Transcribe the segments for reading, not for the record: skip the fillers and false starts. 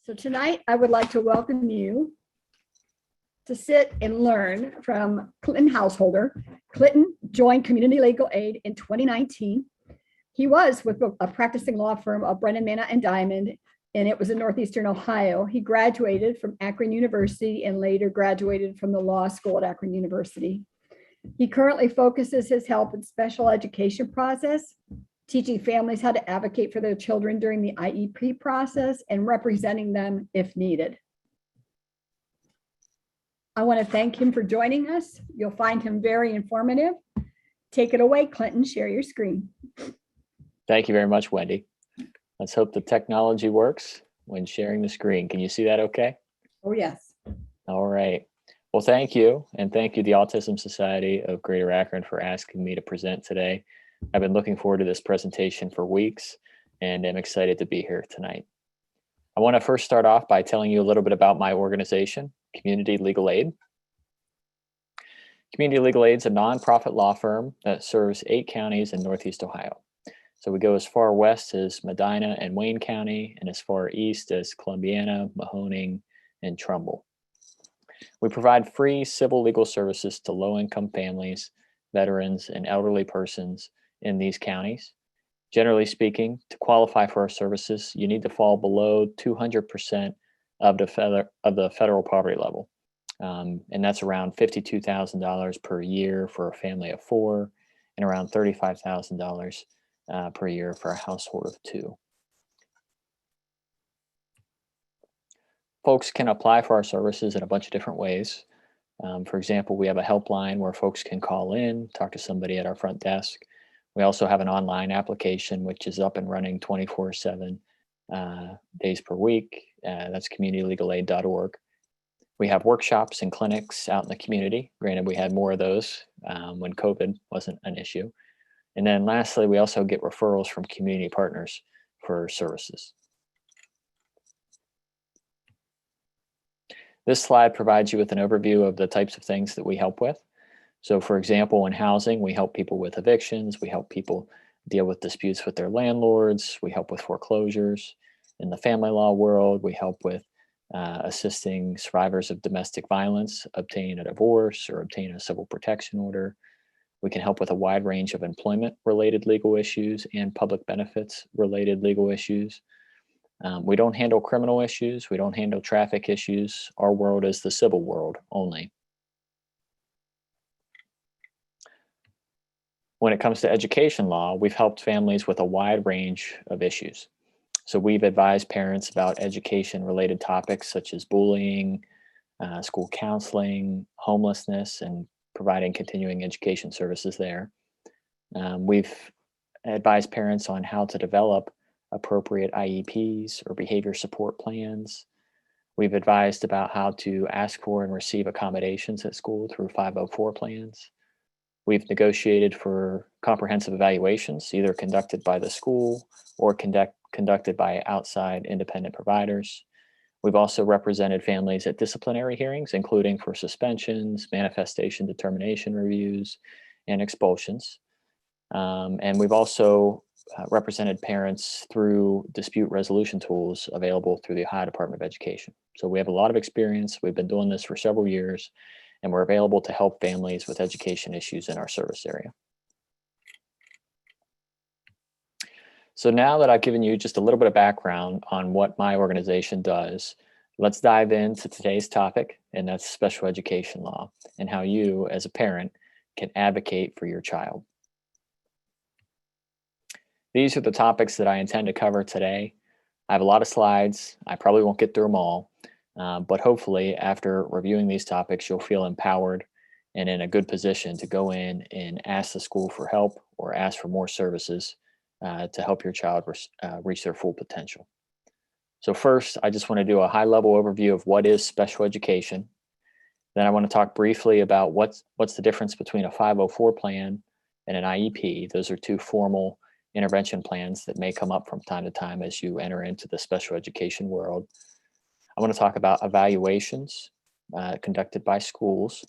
So tonight, I would like to welcome you to sit and learn from Clinton Householder. Clinton joined Community Legal Aid in 2019. He was with a practicing law firm of Brennan, Manna, and Diamond, and it was in Northeastern Ohio. He graduated from Akron University and later graduated from the law school at Akron University. He currently focuses his help in special education process, teaching families how to advocate for their children during the IEP process and representing them if needed. I want to thank him for joining us. You'll find him very informative. Take it away, Clinton. Share your screen. Thank you very much, Wendy. Let's hope the technology works when sharing the screen. Can you see that okay? Oh, yes. All right. Well, thank you. And thank you, the Autism Society of Greater Akron, for asking me to present today. I've been looking forward to this presentation for weeks, and I'm excited to be here tonight. I want to first start off by telling you a little bit about my organization, Community Legal Aid. Community Legal Aid is a nonprofit law firm that serves 8 counties in Northeast Ohio. So we go as far west as Medina and Wayne County, and as far east as Columbiana, Mahoning, and Trumbull. We provide free civil legal services to low-income families, veterans, and elderly persons in these counties. Generally speaking, to qualify for our services, you need to fall below 200% of the federal poverty level. And that's around $52,000 per year for a family of 4, and around $35,000 per year for a household of 2. Folks can apply for our services in a bunch of different ways. For example, we have a helpline where folks can call in, talk to somebody at our front desk. We also have an online application, which is up and running 24/7 days per week. That's communitylegalaid.org. We have workshops and clinics out in the community. Granted, we had more of those when COVID wasn't an issue. And then lastly, we also get referrals from community partners for services. This slide provides you with an overview of the types of things that we help with. So for example, in housing, we help people with evictions. We help people deal with disputes with their landlords. We help with foreclosures. In the family law world, we help with assisting survivors of domestic violence obtain a divorce or obtain a civil protection order. We can help with a wide range of employment-related legal issues and public benefits-related legal issues. We don't handle criminal issues. We don't handle traffic issues. Our world is the civil world only. When it comes to education law, we've helped families with a wide range of issues. So we've advised parents about education-related topics such as bullying, school counseling, homelessness, and providing continuing education services there. We've advised parents on how to develop appropriate IEPs or behavior support plans. We've advised about how to ask for and receive accommodations at school through 504 plans. We've negotiated for comprehensive evaluations, either conducted by the school or conducted by outside independent providers. We've also represented families at disciplinary hearings, including for suspensions, manifestation determination reviews, and expulsions. And we've also represented parents through dispute resolution tools available through the Ohio Department of Education. So we have a lot of experience. We've been doing this for several years, and we're available to help families with education issues in our service area. So now that I've given you just a little bit of background on what my organization does, let's dive into today's topic, and that's special education law and how you, as a parent, can advocate for your child. These are the topics that I intend to cover today. I have a lot of slides. I probably won't get through them all, but hopefully after reviewing these topics, you'll feel empowered and in a good position to go in and ask the school for help or ask for more services to help your child reach their full potential. So first, I just want to do a high-level overview of what is special education. Then I want to talk briefly about what's the difference between a 504 plan and an IEP. Those are 2 formal intervention plans that may come up from time to time as you enter into the special education world. I want to talk about evaluations conducted by schools.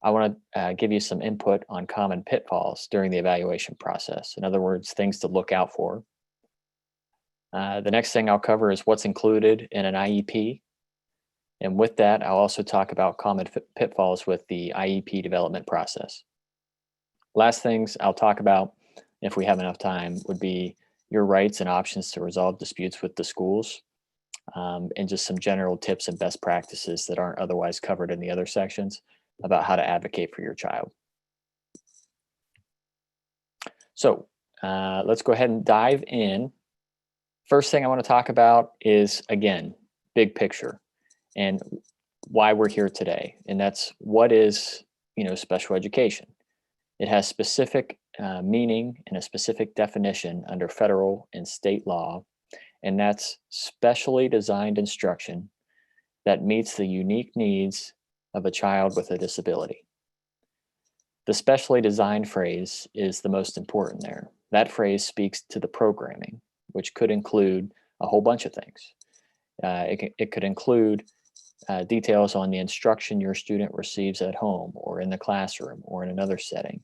I want to give you some input on common pitfalls during the evaluation process. In other words, things to look out for. The next thing I'll cover is what's included in an IEP. And with that, I'll also talk about common pitfalls with the IEP development process. Last things I'll talk about, if we have enough time, would be your rights and options to resolve disputes with the schools, and just some general tips and best practices that aren't otherwise covered in the other sections about how to advocate for your child. So let's go ahead and dive in. First thing I want to talk about is, again, big picture and why we're here today. And that's what is, special education. It has specific meaning and a specific definition under federal and state law, and that's specially designed instruction that meets the unique needs of a child with a disability. The specially designed phrase is the most important there. That phrase speaks to the programming, which could include a whole bunch of things. It could include details on the instruction your student receives at home or in the classroom or in another setting.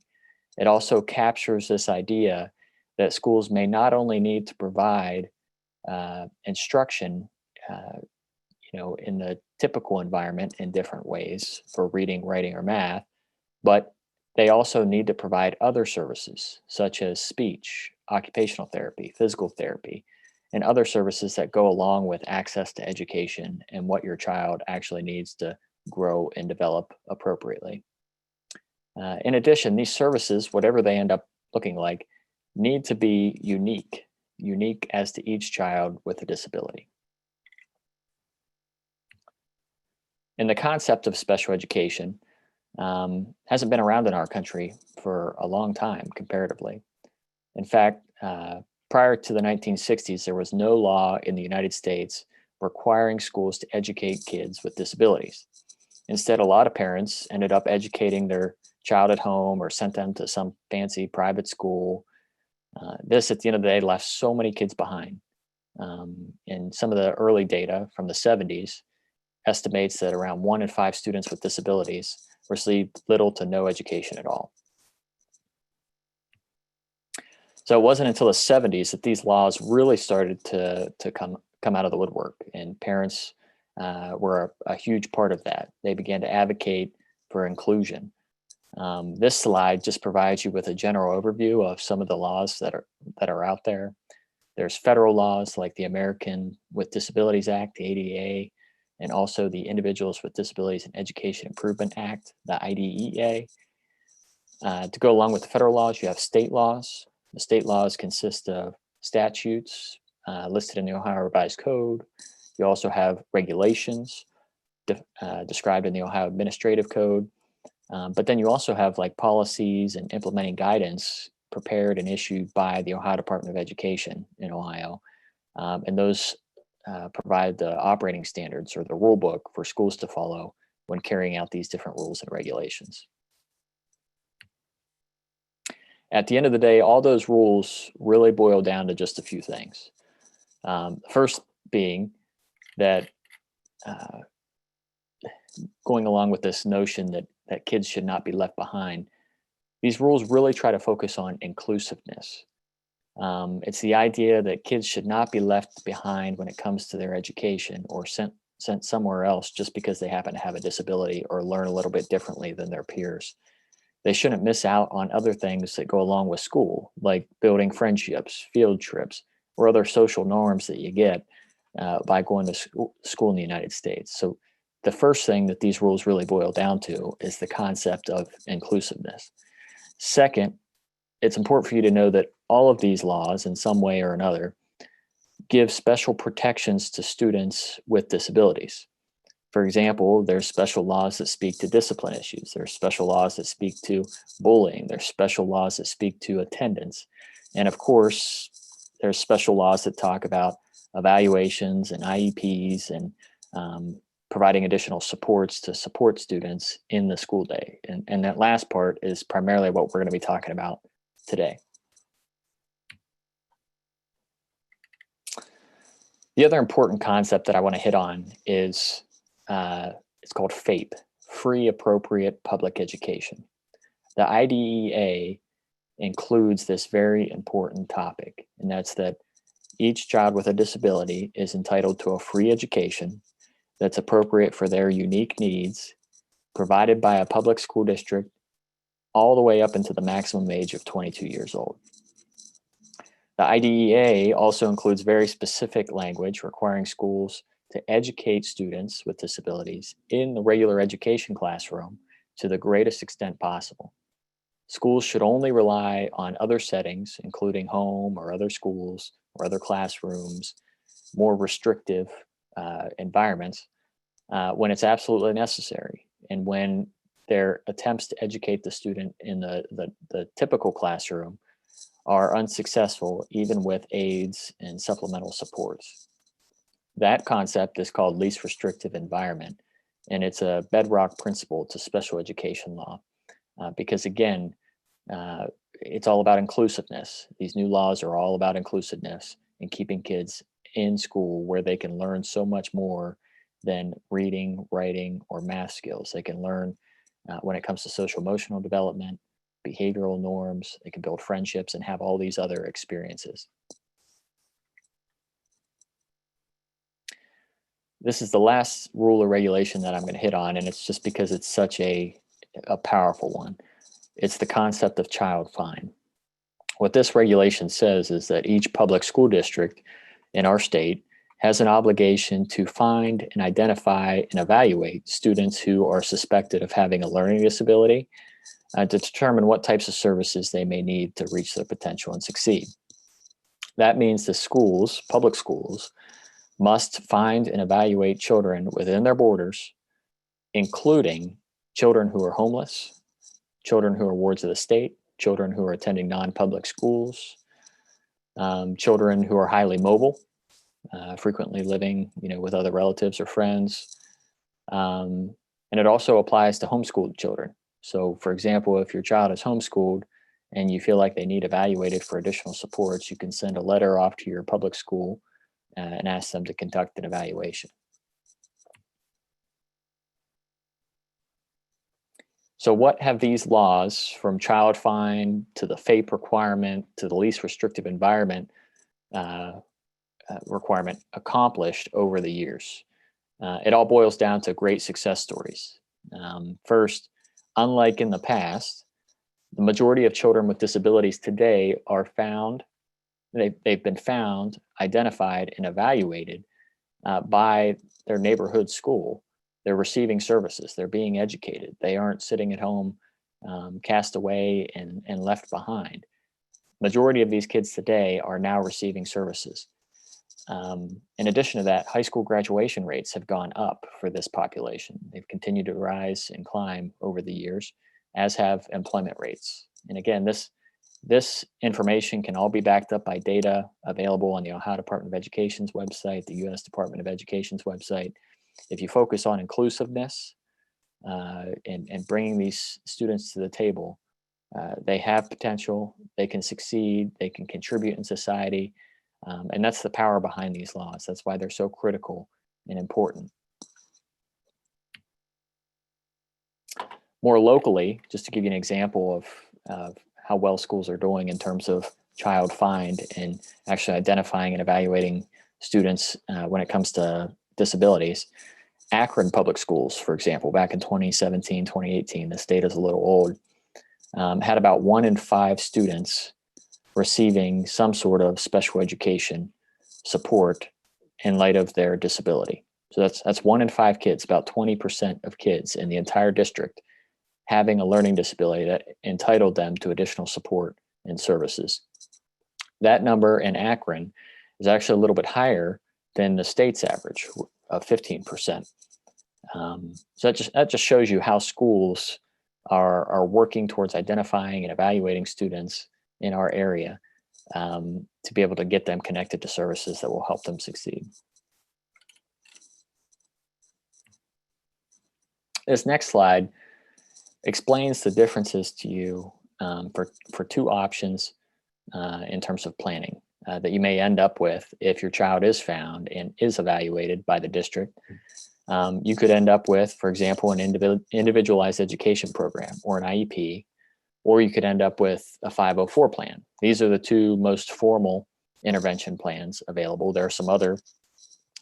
It also captures this idea that schools may not only need to provide instruction, in the typical environment in different ways for reading, writing, or math, but they also need to provide other services such as speech, occupational therapy, physical therapy, and other services that go along with access to education and what your child actually needs to grow and develop appropriately. In addition, these services, whatever they end up looking like, need to be unique as to each child with a disability. And the concept of special education hasn't been around in our country for a long time, comparatively. In fact, prior to the 1960s, there was no law in the United States requiring schools to educate kids with disabilities. Instead, a lot of parents ended up educating their child at home or sent them to some fancy private school. This, at the end of the day, left so many kids behind. And some of the early data from the 70s estimates that around 1 in 5 students with disabilities received little to no education at all. So it wasn't until the 70s that these laws really started to come out of the woodwork, and parents were a huge part of that. They began to advocate for inclusion. This slide just provides you with a general overview of some of the laws that are out there. There's federal laws like the American with Disabilities Act, the ADA, and also the Individuals with Disabilities in Education Improvement Act, the IDEA. To go along with the federal laws, you have state laws. The state laws consist of statutes listed in the Ohio Revised Code. You also have regulations described in the Ohio Administrative Code. But then you also have like policies and implementing guidance prepared and issued by the Ohio Department of Education in Ohio. And those provide the operating standards or the rule book for schools to follow when carrying out these different rules and regulations. At the end of the day, all those rules really boil down to just a few things. First being that going along with this notion that kids should not be left behind, these rules really try to focus on inclusiveness. It's the idea that kids should not be left behind when it comes to their education or sent somewhere else just because they happen to have a disability or learn a little bit differently than their peers. They shouldn't miss out on other things that go along with school, like building friendships, field trips, or other social norms that you get by going to school in the United States. So the first thing that these rules really boil down to is the concept of inclusiveness. Second, it's important for you to know that all of these laws, in some way or another, give special protections to students with disabilities. For example, there's special laws that speak to discipline issues. There's special laws that speak to bullying. There's special laws that speak to attendance. And of course, there's special laws that talk about evaluations and IEPs and providing additional supports to support students in the school day. And that last part is primarily what we're going to be talking about today. The other important concept that I want to hit on is it's called FAPE, Free Appropriate Public Education. The IDEA includes this very important topic, and that's that each child with a disability is entitled to a free education that's appropriate for their unique needs, provided by a public school district, all the way up into the maximum age of 22 years old. The IDEA also includes very specific language requiring schools to educate students with disabilities in the regular education classroom to the greatest extent possible. Schools should only rely on other settings, including home or other schools or other classrooms, more restrictive environments, when it's absolutely necessary, and when their attempts to educate the student in the typical classroom are unsuccessful, even with aids and supplemental supports. That concept is called least restrictive environment, and it's a bedrock principle to special education law, because again, it's all about inclusiveness. These new laws are all about inclusiveness and keeping kids in school where they can learn so much more than reading, writing, or math skills. They can learn when it comes to social emotional development, behavioral norms, they can build friendships and have all these other experiences. This is the last rule or regulation that I'm going to hit on, and it's just because it's such a powerful one. It's the concept of child fine. What this regulation says is that each public school district in our state has an obligation to find and identify and evaluate students who are suspected of having a learning disability to determine what types of services they may need to reach their potential and succeed. That means the schools, public schools, must find and evaluate children within their borders, including children who are homeless, children who are wards of the state, children who are attending non-public schools, children who are highly mobile, frequently living, with other relatives or friends. And it also applies to homeschooled children. So for example, if your child is homeschooled and you feel like they need evaluated for additional supports, you can send a letter off to your public school and ask them to conduct an evaluation. So what have these laws, from child fine to the FAPE requirement to the least restrictive environment requirement, accomplished over the years? It all boils down to great success stories. First, unlike in the past, the majority of children with disabilities today are found, they've been found, identified, and evaluated by their neighborhood school. They're receiving services, they're being educated. They aren't sitting at home cast away and left behind. Majority of these kids today are now receiving services. In addition to that, high school graduation rates have gone up for this population. They've continued to rise and climb over the years, as have employment rates. And again, this information can all be backed up by data available on the Ohio Department of Education's website, the U.S. Department of Education's website. If you focus on inclusiveness and bringing these students to the table, they have potential, they can succeed, they can contribute in society. And that's the power behind these laws. That's why they're so critical and important. More locally, just to give you an example of how well schools are doing in terms of child find and actually identifying and evaluating students when it comes to disabilities. Akron Public Schools, for example, back in 2017, 2018, this data is a little old, had about 1 in 5 students receiving some sort of special education support in light of their disability. So that's 1 in 5 kids, about 20% of kids in the entire district having a learning disability that entitled them to additional support and services. That number in Akron is actually a little bit higher than the state's average of 15%. So that just shows you how schools are working towards identifying and evaluating students in our area to be able to get them connected to services that will help them succeed. This next slide explains the differences to you for 2 options in terms of planning that you may end up with if your child is found and is evaluated by the district. You could end up with, for example, an individualized education program or an IEP, or you could end up with a 504 plan. These are the 2 most formal intervention plans available. There are some other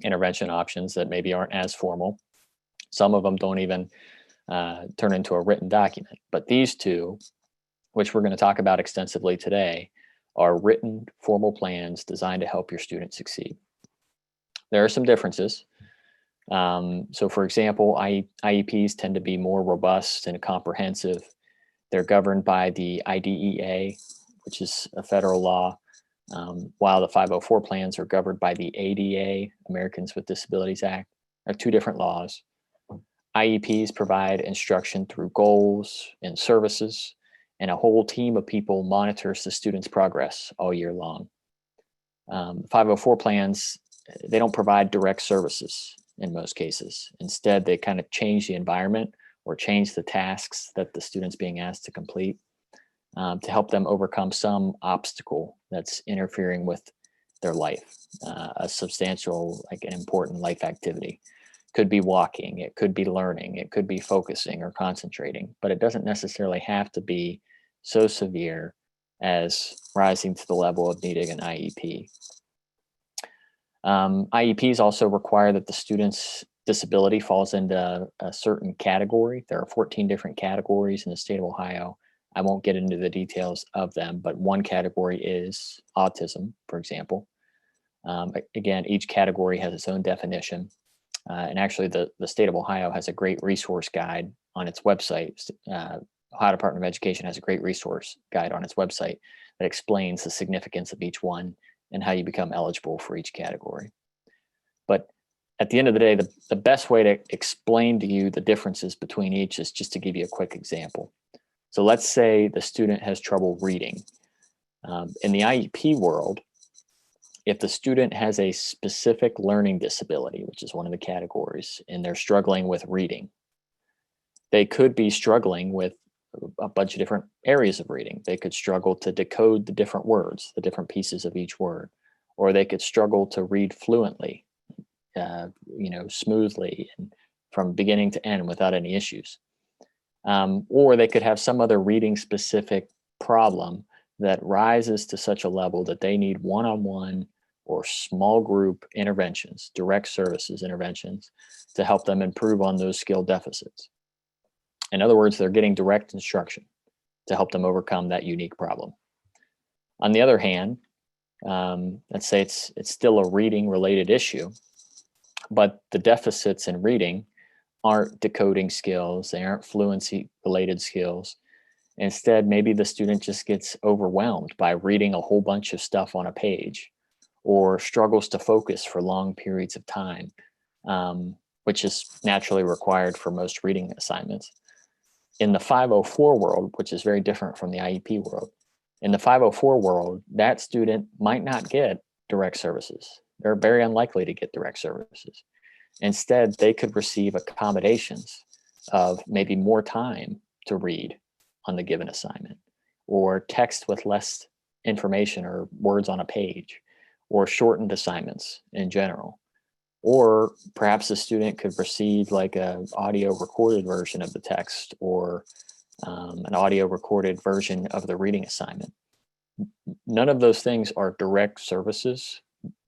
intervention options that maybe aren't as formal. Some of them don't even turn into a written document. But these two, which we're going to talk about extensively today, are written formal plans designed to help your students succeed. There are some differences. So for example, IEPs tend to be more robust and comprehensive. They're governed by the IDEA, which is a federal law, while the 504 plans are governed by the ADA, Americans with Disabilities Act. Are two different laws. IEPs provide instruction through goals and services, and a whole team of people monitors the student's progress all year long. 504 plans, they don't provide direct services in most cases. Instead, they kind of change the environment or change the tasks that the student's being asked to complete to help them overcome some obstacle that's interfering with their life, a substantial, like an important life activity. Could be walking, it could be learning, it could be focusing or concentrating, but it doesn't necessarily have to be so severe as rising to the level of needing an IEP. IEPs also require that the student's disability falls into a certain category. There are 14 different categories in the state of Ohio. I won't get into the details of them, but one category is autism, for example. Again, each category has its own definition. And actually, the state of Ohio has a great resource guide on its website. Ohio Department of Education has a great resource guide on its website that explains the significance of each one and how you become eligible for each category. But at the end of the day, the best way to explain to you the differences between each is just to give you a quick example. So let's say the student has trouble reading. In the IEP world, if the student has a specific learning disability, which is one of the categories, and they're struggling with reading, they could be struggling with a bunch of different areas of reading. They could struggle to decode the different words, the different pieces of each word, or they could struggle to read fluently, smoothly and from beginning to end without any issues. Or they could have some other reading specific problem that rises to such a level that they need one-on-one or small group interventions, direct services interventions to help them improve on those skill deficits. In other words, they're getting direct instruction to help them overcome that unique problem. On the other hand, let's say it's still a reading related issue, but the deficits in reading aren't decoding skills, they aren't fluency related skills. Instead, maybe the student just gets overwhelmed by reading a whole bunch of stuff on a page, or struggles to focus for long periods of time, which is naturally required for most reading assignments. In the 504 world, which is very different from the IEP world, in the 504 world, that student might not get direct services. They're very unlikely to get direct services. Instead, they could receive accommodations of maybe more time to read on the given assignment, or text with less information or words on a page, or shortened assignments in general. Or perhaps the student could receive like an audio recorded version of the text, or an audio recorded version of the reading assignment. None of those things are direct services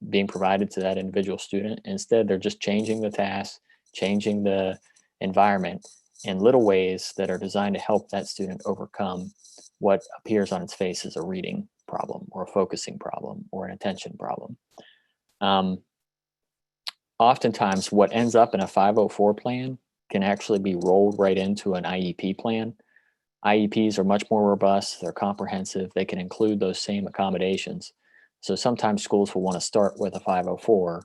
being provided to that individual student. Instead, they're just changing the task, changing the environment in little ways that are designed to help that student overcome what appears on its face as a reading problem, or a focusing problem, or an attention problem. Oftentimes, what ends up in a 504 plan can actually be rolled right into an IEP plan. IEPs are much more robust, they're comprehensive, they can include those same accommodations. So sometimes schools will want to start with a 504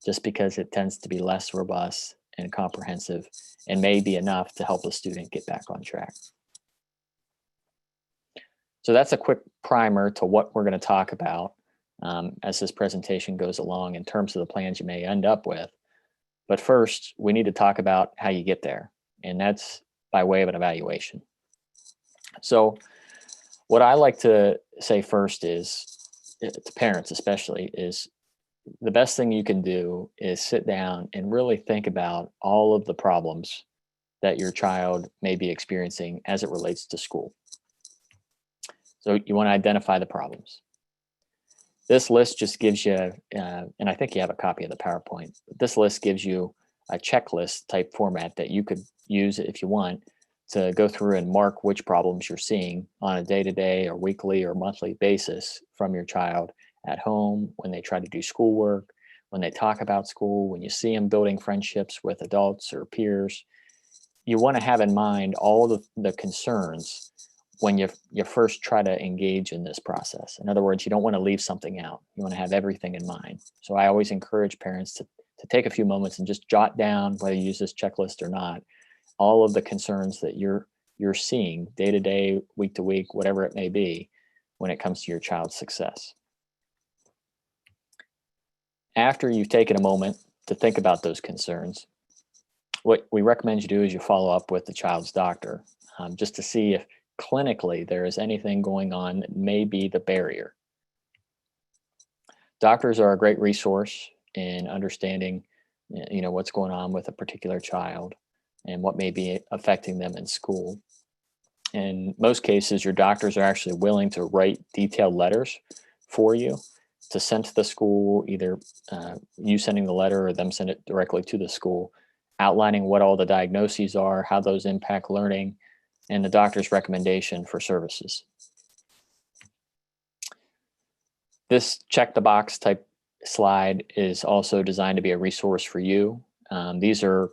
just because it tends to be less robust and comprehensive and may be enough to help a student get back on track. So that's a quick primer to what we're going to talk about as this presentation goes along in terms of the plans you may end up with. But first, we need to talk about how you get there, and that's by way of an evaluation. So what I like to say first is, to parents especially, is the best thing you can do is sit down and really think about all of the problems that your child may be experiencing as it relates to school. So you want to identify the problems. This list just gives you, and I think you have a copy of the PowerPoint, but this list gives you a checklist type format that you could use if you want to go through and mark which problems you're seeing on a day-to-day or weekly or monthly basis from your child at home, when they try to do schoolwork, when they talk about school, when you see them building friendships with adults or peers. You want to have in mind all the concerns when you first try to engage in this process. In other words, you don't want to leave something out. You want to have everything in mind. So I always encourage parents to take a few moments and just jot down, whether you use this checklist or not, all of the concerns that you're seeing day to day, week to week, whatever it may be, when it comes to your child's success. After you've taken a moment to think about those concerns, what we recommend you do is you follow up with the child's doctor, just to see if clinically there is anything going on that may be the barrier. Doctors are a great resource in understanding, what's going on with a particular child and what may be affecting them in school. In most cases, your doctors are actually willing to write detailed letters for you to send to the school, either you sending the letter or them send it directly to the school, outlining what all the diagnoses are, how those impact learning, and the doctor's recommendation for services. This check the box type slide is also designed to be a resource for you. These are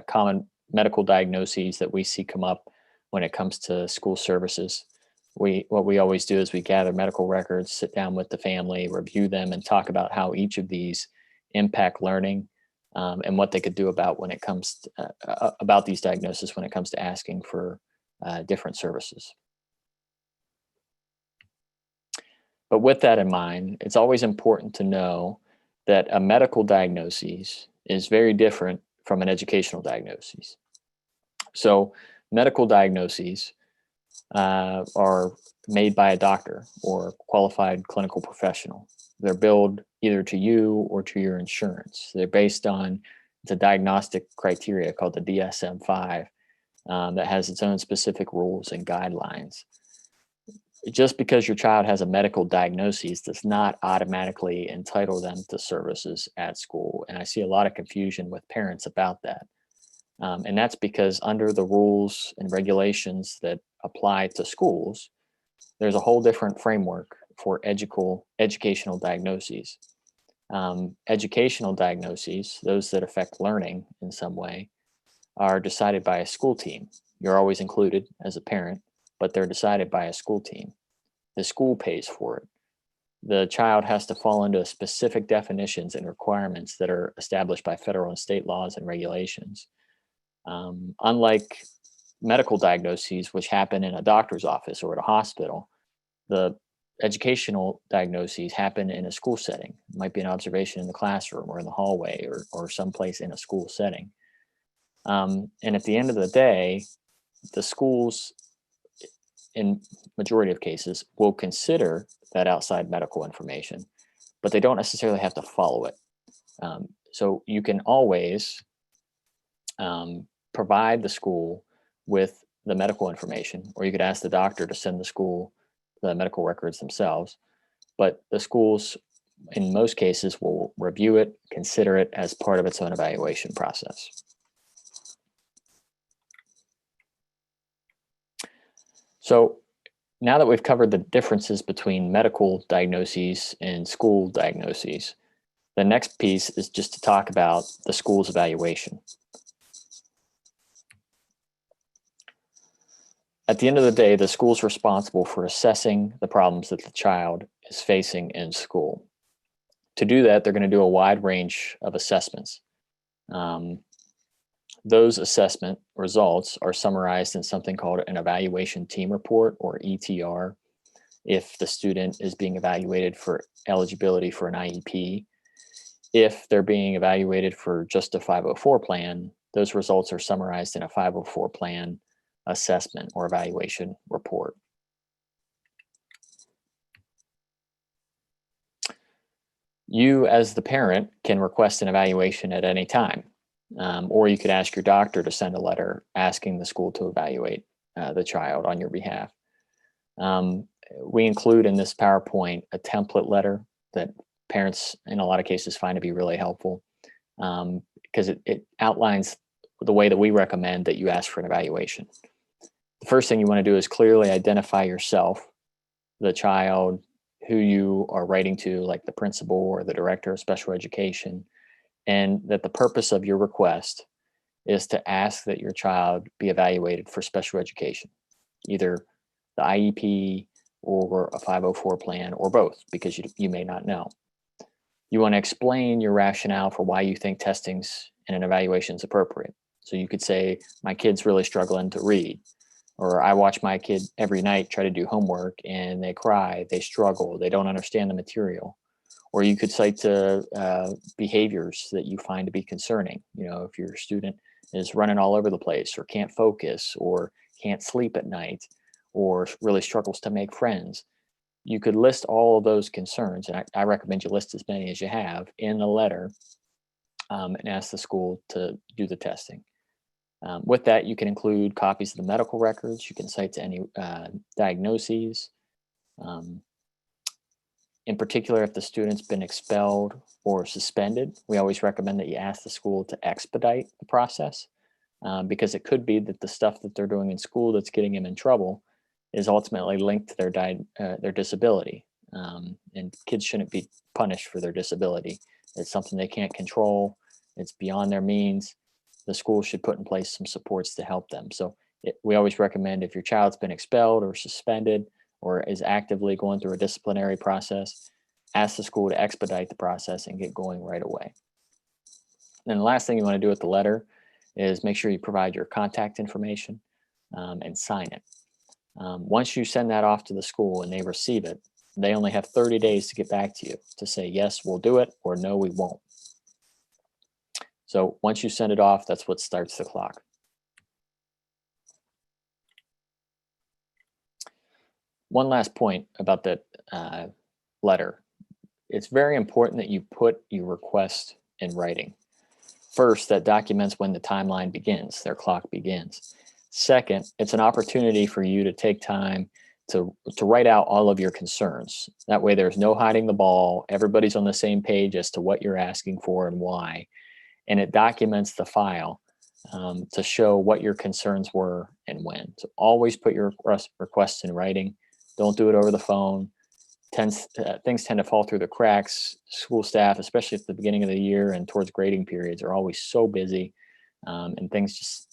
common medical diagnoses that we see come up when it comes to school services. What we always do is we gather medical records, sit down with the family, review them, and talk about how each of these impact learning and what they could do about when it comes to, about these diagnoses when it comes to asking for different services. But with that in mind, it's always important to know that a medical diagnosis is very different from an educational diagnosis. So medical diagnoses are made by a doctor or qualified clinical professional. They're billed either to you or to your insurance. They're based on the diagnostic criteria called the DSM-5 that has its own specific rules and guidelines. Just because your child has a medical diagnosis does not automatically entitle them to services at school. And I see a lot of confusion with parents about that. And that's because under the rules and regulations that apply to schools, there's a whole different framework for educational diagnoses. Educational diagnoses, those that affect learning in some way, are decided by a school team. You're always included as a parent, but they're decided by a school team. The school pays for it. The child has to fall into specific definitions and requirements that are established by federal and state laws and regulations. Unlike medical diagnoses, which happen in a doctor's office or at a hospital, the educational diagnoses happen in a school setting. It might be an observation in the classroom or in the hallway or someplace in a school setting. And at the end of the day, the schools, in majority of cases, will consider that outside medical information, but they don't necessarily have to follow it. So you can always provide the school with the medical information, or you could ask the doctor to send the school the medical records themselves. But the schools, in most cases, will review it, consider it as part of its own evaluation process. So now that we've covered the differences between medical diagnoses and school diagnoses, the next piece is just to talk about the school's evaluation. At the end of the day, the school's responsible for assessing the problems that the child is facing in school. To do that, they're going to do a wide range of assessments. Those assessment results are summarized in something called an evaluation team report, or ETR, if the student is being evaluated for eligibility for an IEP. If they're being evaluated for just a 504 plan, those results are summarized in a 504 plan assessment or evaluation report. You, as the parent, can request an evaluation at any time, or you could ask your doctor to send a letter asking the school to evaluate the child on your behalf. We include in this PowerPoint a template letter that parents in a lot of cases find to be really helpful, because it outlines the way that we recommend that you ask for an evaluation. The first thing you want to do is clearly identify yourself, the child, who you are writing to, like the principal or the director of special education, and that the purpose of your request is to ask that your child be evaluated for special education, either the IEP or a 504 plan or both, because you may not know. You want to explain your rationale for why you think testings and an evaluation is appropriate. So you could say, my kid's really struggling to read, or I watch my kid every night try to do homework and they cry, they struggle, they don't understand the material. Or you could cite behaviors that you find to be concerning. If your student is running all over the place, or can't focus, or can't sleep at night, or really struggles to make friends, you could list all of those concerns. And I recommend you list as many as you have in the letter, and ask the school to do the testing. With that, you can include copies of the medical records. You can cite to any diagnoses. In particular, if the student's been expelled or suspended, we always recommend that you ask the school to expedite the process, because it could be that the stuff that they're doing in school that's getting them in trouble is ultimately linked to their disability. And kids shouldn't be punished for their disability. It's something they can't control. It's beyond their means. The school should put in place some supports to help them. So we always recommend, if your child's been expelled or suspended or is actively going through a disciplinary process, ask the school to expedite the process and get going right away. Then the last thing you want to do with the letter is make sure you provide your contact information, and sign it. Once you send that off to the school and they receive it, they only have 30 days to get back to you to say, yes, we'll do it, or no, we won't. So once you send it off, that's what starts the clock. One last point about that letter. It's very important that you put your request in writing. First, that documents when the timeline begins, their clock begins. Second, it's an opportunity for you to take time to write out all of your concerns. That way there's no hiding the ball. Everybody's on the same page as to what you're asking for and why. And it documents the file to show what your concerns were and when. So always put your requests in writing. Don't do it over the phone. Things tend to fall through the cracks. School staff, especially at the beginning of the year and towards grading periods, are always so busy, and things just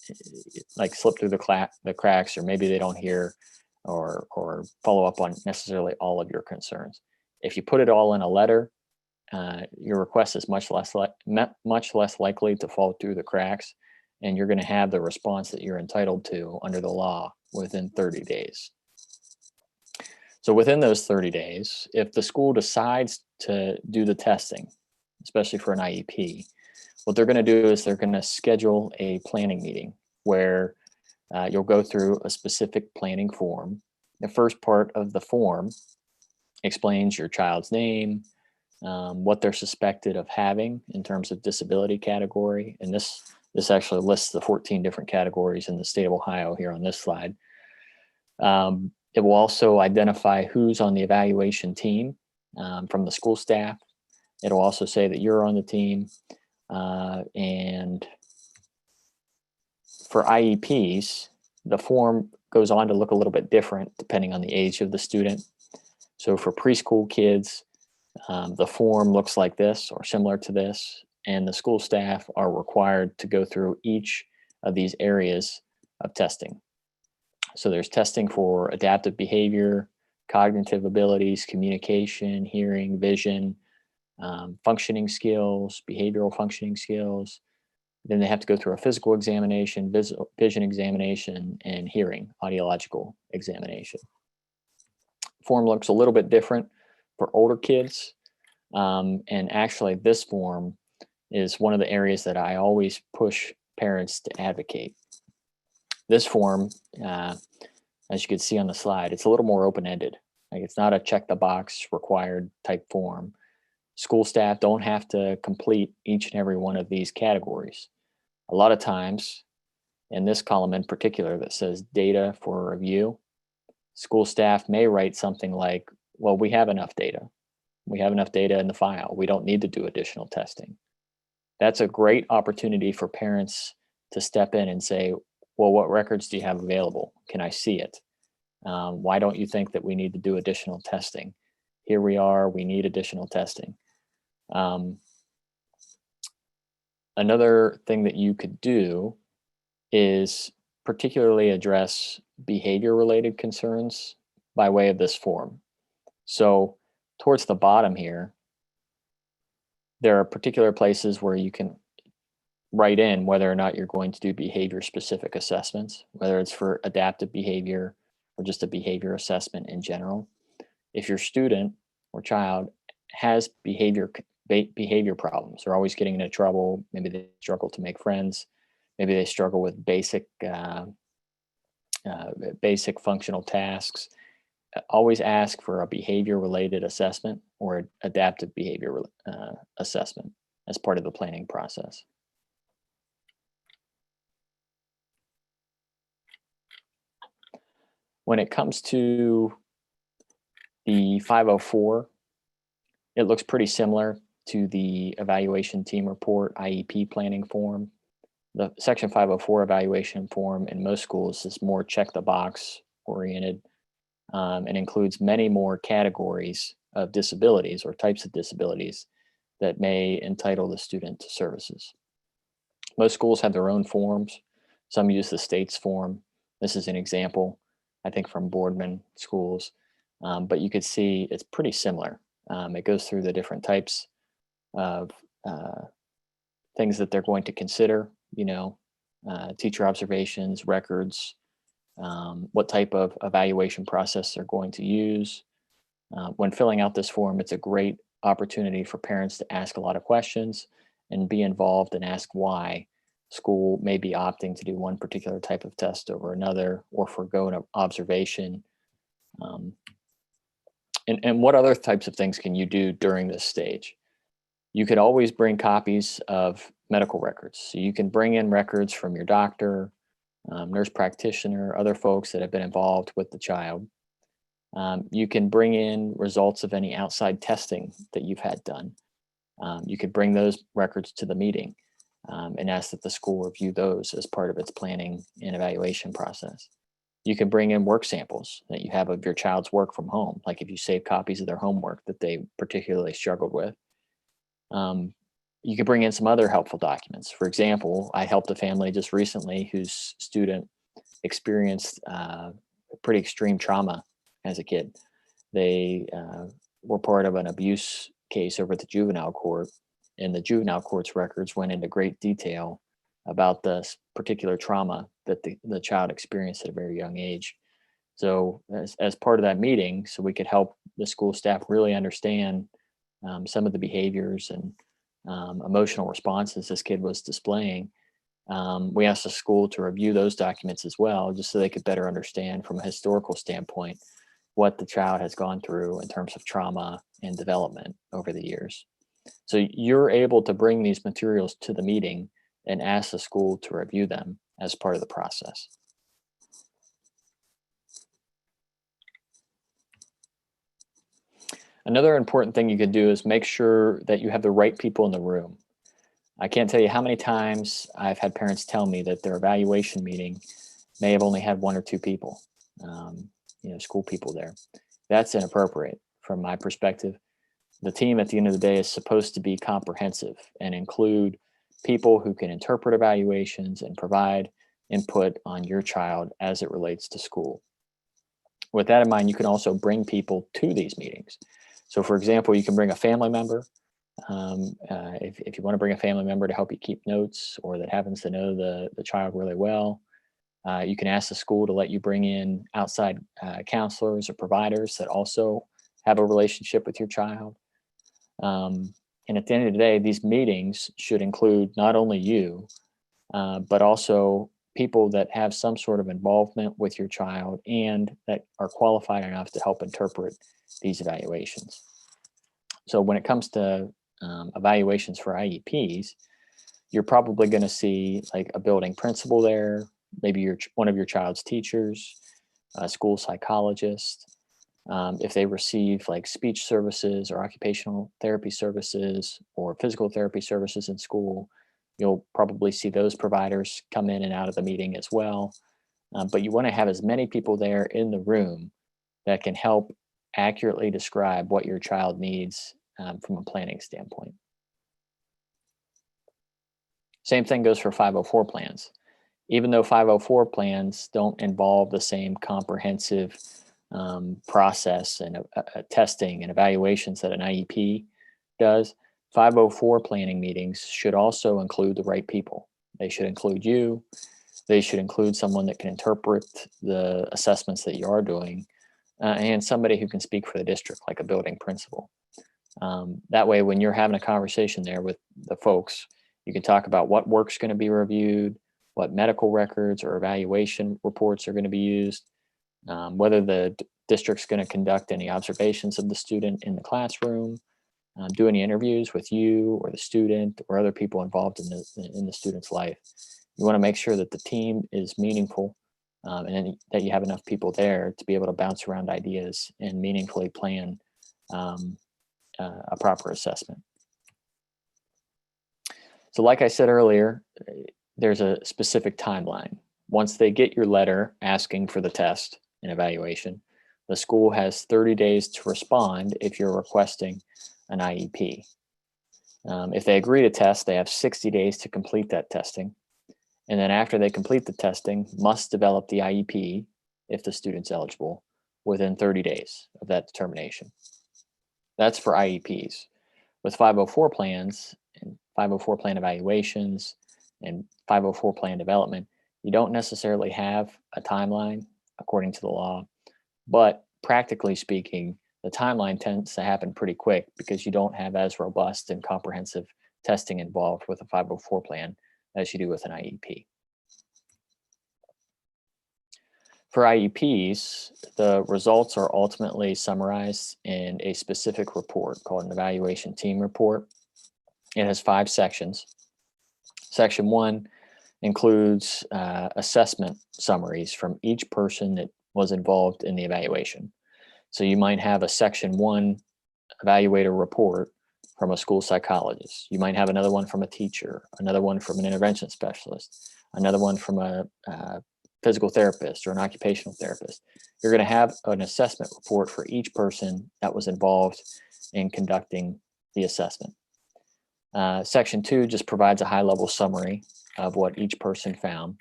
like slip through the cracks, or maybe they don't hear or follow up on necessarily all of your concerns. If you put it all in a letter, your request is much less likely to fall through the cracks, and you're going to have the response that you're entitled to under the law within 30 days. So within those 30 days, if the school decides to do the testing, especially for an IEP, what they're going to do is they're going to schedule a planning meeting where you'll go through a specific planning form. The first part of the form explains your child's name, what they're suspected of having in terms of disability category. And this actually lists the 14 different categories in the state of Ohio here on this slide. It will also identify who's on the evaluation team from the school staff. It'll also say that you're on the team. And for IEPs, the form goes on to look a little bit different depending on the age of the student. So for preschool kids, the form looks like this or similar to this, and the school staff are required to go through each of these areas of testing. So there's testing for adaptive behavior, cognitive abilities, communication, hearing, vision, functioning skills, behavioral functioning skills. Then they have to go through a physical examination, vision examination, and hearing, audiological examination. Form looks a little bit different for older kids. And actually, this form is one of the areas that I always push parents to advocate. This form, as you can see on the slide, it's a little more open-ended. Like, it's not a check the box required type form. School staff don't have to complete each and every one of these categories. A lot of times, in this column in particular that says data for review, school staff may write something like, well, we have enough data. We have enough data in the file. We don't need to do additional testing. That's a great opportunity for parents to step in and say, well, what records do you have available? Can I see it? Why don't you think that we need to do additional testing? Here we are, we need additional testing. Another thing that you could do is particularly address behavior-related concerns by way of this form. So towards the bottom here, there are particular places where you can write in whether or not you're going to do behavior-specific assessments, whether it's for adaptive behavior or just a behavior assessment in general. If your student or child has behavior problems, they're always getting into trouble, maybe they struggle to make friends, maybe they struggle with basic functional tasks, always ask for a behavior-related assessment or adaptive behavior assessment as part of the planning process. When it comes to the 504, it looks pretty similar to the evaluation team report IEP planning form. The Section 504 evaluation form in most schools is more check the box oriented and includes many more categories of disabilities or types of disabilities that may entitle the student to services. Most schools have their own forms. Some use the state's form. This is an example, I think, from Boardman schools, but you could see it's pretty similar. It goes through the different types of things that they're going to consider, teacher observations, records, what type of evaluation process they're going to use. When filling out this form, it's a great opportunity for parents to ask a lot of questions and be involved and ask why school may be opting to do one particular type of test over another or forgo an observation. And what other types of things can you do during this stage? You could always bring copies of medical records. So you can bring in records from your doctor, nurse practitioner, other folks that have been involved with the child. You can bring in results of any outside testing that you've had done. You could bring those records to the meeting and ask that the school review those as part of its planning and evaluation process. You can bring in work samples that you have of your child's work from home, like if you save copies of their homework that they particularly struggled with. You can bring in some other helpful documents. For example, I helped a family just recently whose student experienced pretty extreme trauma as a kid. They were part of an abuse case over at the juvenile court, and the juvenile court's records went into great detail about this particular trauma that the child experienced at a very young age. So as part of that meeting, so we could help the school staff really understand some of the behaviors and emotional responses this kid was displaying, we asked the school to review those documents as well, just so they could better understand from a historical standpoint what the child has gone through in terms of trauma and development over the years. So you're able to bring these materials to the meeting and ask the school to review them as part of the process. Another important thing you could do is make sure that you have the right people in the room. I can't tell you how many times I've had parents tell me that their evaluation meeting may have only had one or two people, school people there. That's inappropriate from my perspective. The team at the end of the day is supposed to be comprehensive and include people who can interpret evaluations and provide input on your child as it relates to school. With that in mind, you can also bring people to these meetings. So for example, you can bring a family member. If you want to bring a family member to help you keep notes or that happens to know the child really well, you can ask the school to let you bring in outside counselors or providers that also have a relationship with your child. And at the end of the day, these meetings should include not only you, but also people that have some sort of involvement with your child and that are qualified enough to help interpret these evaluations. So when it comes to evaluations for IEPs, you're probably going to see like a building principal there, maybe one of your child's teachers, a school psychologist, If they receive like speech services or occupational therapy services or physical therapy services in school, you'll probably see those providers come in and out of the meeting as well. But you want to have as many people there in the room that can help accurately describe what your child needs from a planning standpoint. Same thing goes for 504 plans. Even though 504 plans don't involve the same comprehensive process and testing and evaluations that an IEP does, 504 planning meetings should also include the right people. They should include you. They should include someone that can interpret the assessments that you are doing, and somebody who can speak for the district, like a building principal. That way, when you're having a conversation there with the folks, you can talk about what work's going to be reviewed, what medical records or evaluation reports are going to be used, whether the district's going to conduct any observations of the student in the classroom, do any interviews with you or the student or other people involved in the student's life. You want to make sure that the team is meaningful and that you have enough people there to be able to bounce around ideas and meaningfully plan a proper assessment. So like I said earlier, there's a specific timeline. Once they get your letter asking for the test and evaluation, the school has 30 days to respond if you're requesting an IEP. If they agree to test, they have 60 days to complete that testing. And then after they complete the testing, must develop the IEP, if the student's eligible, within 30 days of that determination. That's for IEPs. With 504 plans and 504 plan evaluations and 504 plan development, you don't necessarily have a timeline according to the law, but practically speaking, the timeline tends to happen pretty quick because you don't have as robust and comprehensive testing involved with a 504 plan as you do with an IEP. For IEPs, the results are ultimately summarized in a specific report called an evaluation team report. It has 5 sections. Section 1 includes assessment summaries from each person that was involved in the evaluation. So you might have a Section 1 evaluator report from a school psychologist. You might have another one from a teacher, another one from an intervention specialist, another one from a physical therapist or an occupational therapist. You're going to have an assessment report for each person that was involved in conducting the assessment. Section 2 just provides a high-level summary of what each person found.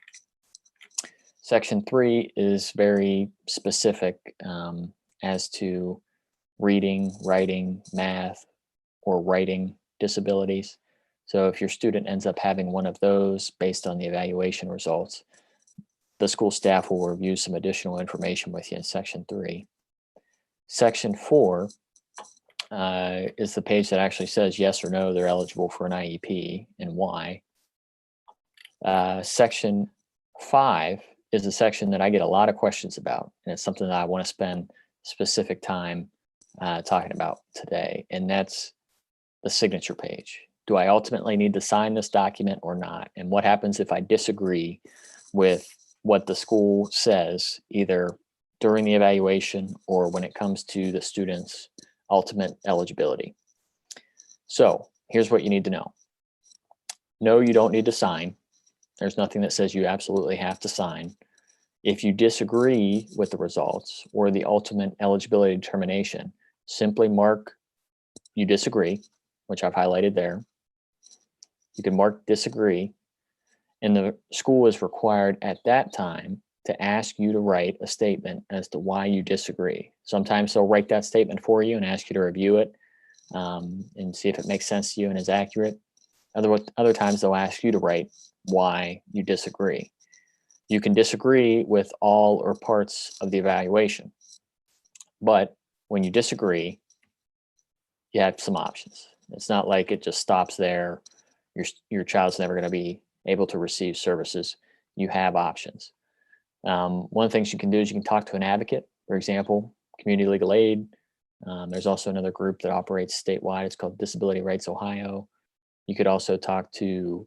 Section 3 is very specific as to reading, writing, math, or writing disabilities. So if your student ends up having one of those based on the evaluation results, the school staff will review some additional information with you in Section 3. Section 4 is the page that actually says yes or no, they're eligible for an IEP and why. Section 5 is a section that I get a lot of questions about, and it's something that I want to spend specific time talking about today, and that's the signature page. Do I ultimately need to sign this document or not? And what happens if I disagree with what the school says, either during the evaluation or when it comes to the student's ultimate eligibility? So here's what you need to know. No, you don't need to sign. There's nothing that says you absolutely have to sign. If you disagree with the results or the ultimate eligibility determination, simply mark you disagree, which I've highlighted there. You can mark disagree, and the school is required at that time to ask you to write a statement as to why you disagree. Sometimes they'll write that statement for you and ask you to review it and see if it makes sense to you and is accurate. Other times they'll ask you to write why you disagree. You can disagree with all or parts of the evaluation, but when you disagree, you have some options. It's not like it just stops there. Your child's never going to be able to receive services. You have options. One of the things you can do is you can talk to an advocate, for example, Community Legal Aid. There's also another group that operates statewide. It's called Disability Rights Ohio. You could also talk to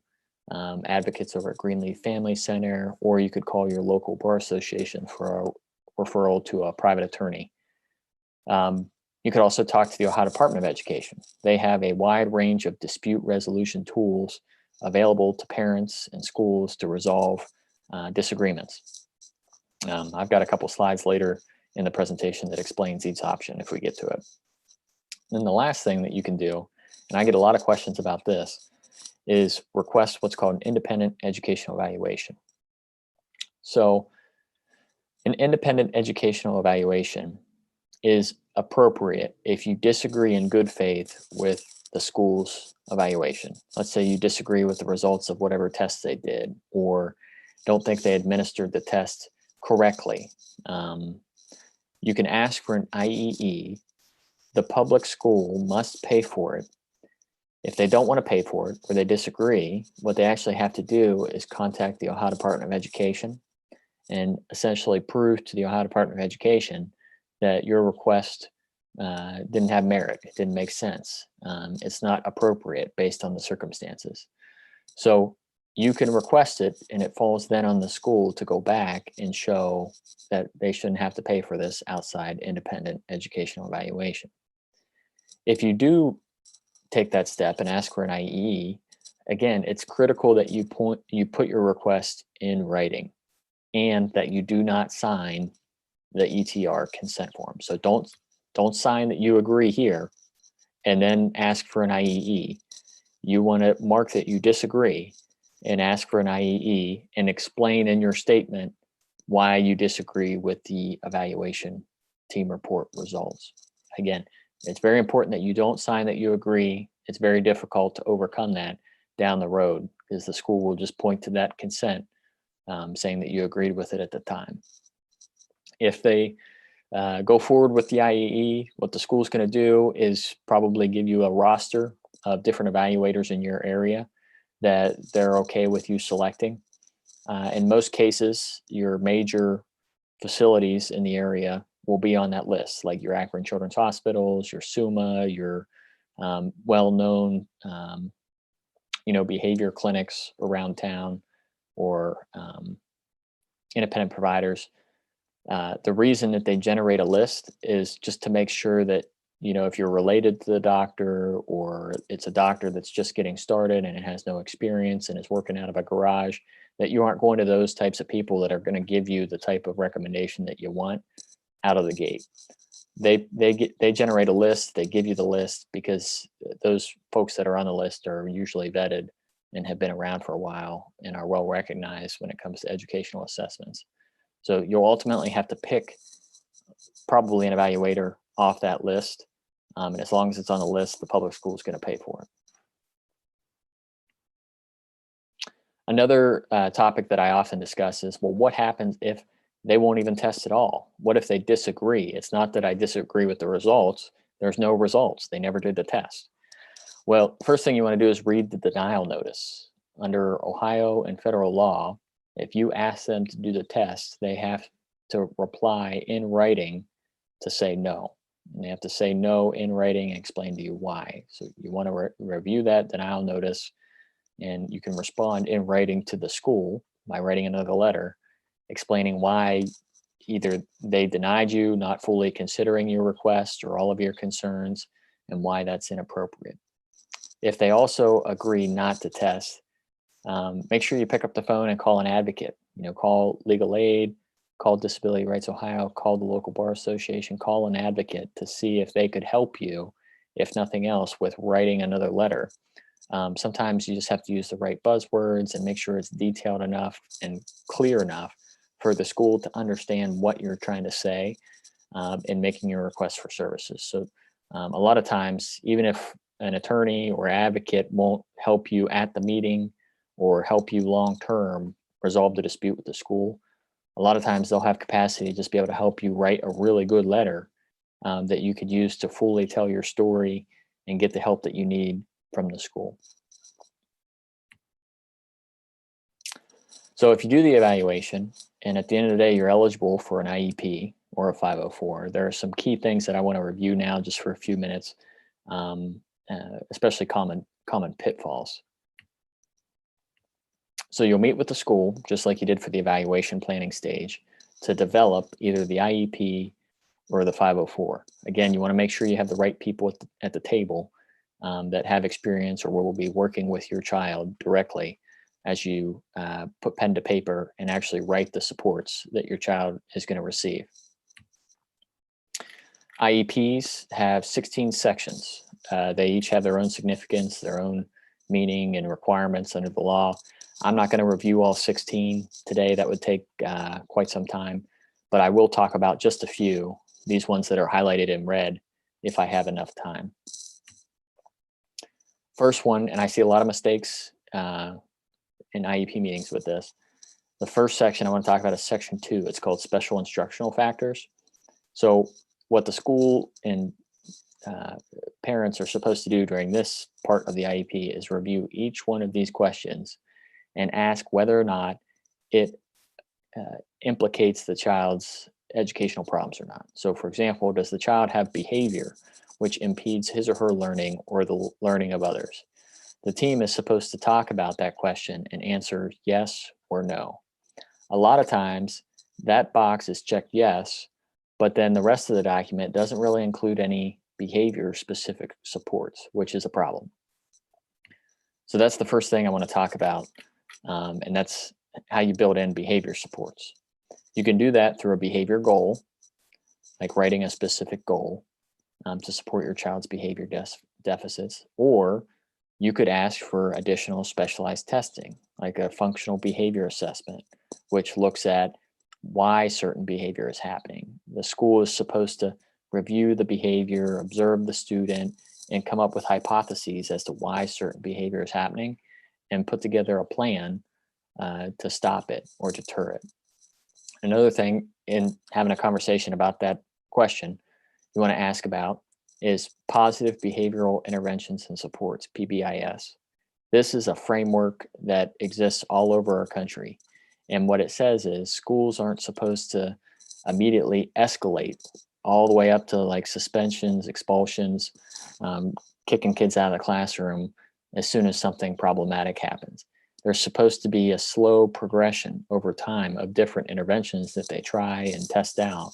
advocates over at Greenleaf Family Center, or you could call your local bar association for a referral to a private attorney. You could also talk to the Ohio Department of Education. They have a wide range of dispute resolution tools available to parents and schools to resolve disagreements. I've got a couple slides later in the presentation that explains each option if we get to it. And the last thing that you can do, and I get a lot of questions about this, is request what's called an independent educational evaluation. So an independent educational evaluation is appropriate if you disagree in good faith with the school's evaluation. Let's say you disagree with the results of whatever tests they did, or don't think they administered the test correctly. You can ask for an IEE. The public school must pay for it. If they don't want to pay for it or they disagree, what they actually have to do is contact the Ohio Department of Education and essentially prove to the Ohio Department of Education that your request didn't have merit. It didn't make sense. It's not appropriate based on the circumstances. So you can request it, and it falls then on the school to go back and show that they shouldn't have to pay for this outside independent educational evaluation. If you do take that step and ask for an IEE, again, it's critical that you put your request in writing and that you do not sign the ETR consent form. So don't sign that you agree here and then ask for an IEE. You want to mark that you disagree and ask for an IEE and explain in your statement why you disagree with the evaluation team report results. Again, it's very important that you don't sign that you agree. It's very difficult to overcome that down the road because the school will just point to that consent saying that you agreed with it at the time. If they go forward with the IEE, what the school's going to do is probably give you a roster of different evaluators in your area that they're okay with you selecting. In most cases, your major facilities in the area will be on that list, like your Akron Children's Hospitals, your SUMA, your well-known behavior clinics around town, or independent providers. The reason that they generate a list is just to make sure that, if you're related to the doctor, or it's a doctor that's just getting started and it has no experience and is working out of a garage, that you aren't going to those types of people that are going to give you the type of recommendation that you want out of the gate. They generate a list, they give you the list because those folks that are on the list are usually vetted and have been around for a while and are well recognized when it comes to educational assessments. So you'll ultimately have to pick probably an evaluator off that list. And as long as it's on the list, the public school is going to pay for it. Another topic that I often discuss is, well, what happens if they won't even test at all? What if they disagree? It's not that I disagree with the results. There's no results. They never did the test. Well, first thing you want to do is read the denial notice. Under Ohio and federal law, if you ask them to do the test, they have to reply in writing to say no. And they have to say no in writing and explain to you why. So you want to review that denial notice, and you can respond in writing to the school by writing another letter explaining why either they denied you, not fully considering your request or all of your concerns, and why that's inappropriate. If they also agree not to test, make sure you pick up the phone and call an advocate. Call legal aid, call Disability Rights Ohio, call the local bar association, call an advocate to see if they could help you, if nothing else, with writing another letter. Sometimes you just have to use the right buzzwords and make sure it's detailed enough and clear enough for the school to understand what you're trying to say in making your request for services. So a lot of times, even if an attorney or advocate won't help you at the meeting or help you long-term resolve the dispute with the school, a lot of times they'll have capacity to just be able to help you write a really good letter that you could use to fully tell your story and get the help that you need from the school. So if you do the evaluation and at the end of the day you're eligible for an IEP or a 504, there are some key things that I want to review now just for a few minutes, especially common pitfalls. So you'll meet with the school, just like you did for the evaluation planning stage, to develop either the IEP or the 504. Again, you want to make sure you have the right people at the table that have experience or will be working with your child directly as you put pen to paper and actually write the supports that your child is going to receive. IEPs have 16 sections. They each have their own significance, their own meaning and requirements under the law. I'm not going to review all 16 today. That would take quite some time, but I will talk about just a few, these ones that are highlighted in red, if I have enough time. First one, and I see a lot of mistakes in IEP meetings with this. The first section I want to talk about is section 2. It's called special instructional factors. So what the school and parents are supposed to do during this part of the IEP is review each one of these questions and ask whether or not it implicates the child's educational problems or not. So for example, does the child have behavior which impedes his or her learning or the learning of others? The team is supposed to talk about that question and answer yes or no. A lot of times that box is checked yes, but then the rest of the document doesn't really include any behavior specific supports, which is a problem. So that's the first thing I want to talk about. And that's how you build in behavior supports. You can do that through a behavior goal, like writing a specific goal to support your child's behavior deficits, or you could ask for additional specialized testing, like a functional behavior assessment, which looks at why certain behavior is happening. The school is supposed to review the behavior, observe the student, and come up with hypotheses as to why certain behavior is happening and put together a plan to stop it or deter it. Another thing in having a conversation about that question you want to ask about is positive behavioral interventions and supports, Pbis. This is a framework that exists all over our country. And what it says is schools aren't supposed to immediately escalate all the way up to like suspensions, expulsions, kicking kids out of the classroom as soon as something problematic happens. There's supposed to be a slow progression over time of different interventions that they try and test out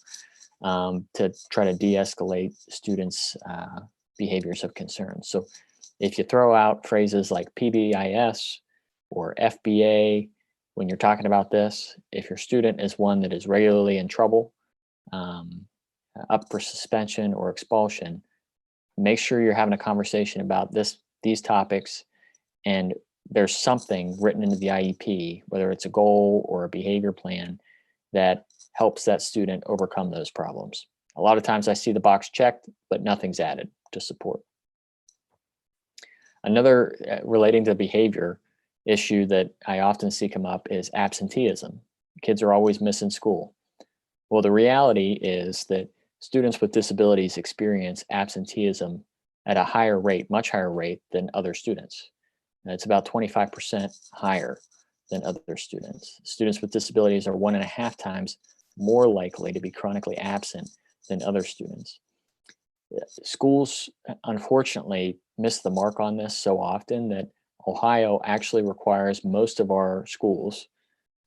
to try to de-escalate students' behaviors of concern. So if you throw out phrases like Pbis or FBA, when you're talking about this, if your student is one that is regularly in trouble, up for suspension or expulsion, make sure you're having a conversation about these topics, and there's something written into the IEP, whether it's a goal or a behavior plan, that helps that student overcome those problems. A lot of times I see the box checked, but nothing's added to support. Another relating to behavior issue that I often see come up is absenteeism. Kids are always missing school. Well, the reality is that students with disabilities experience absenteeism at a higher rate, much higher rate than other students. And it's about 25% higher than other students. Students with disabilities are 1.5 times more likely to be chronically absent than other students. Schools, unfortunately, miss the mark on this so often that Ohio actually requires most of our schools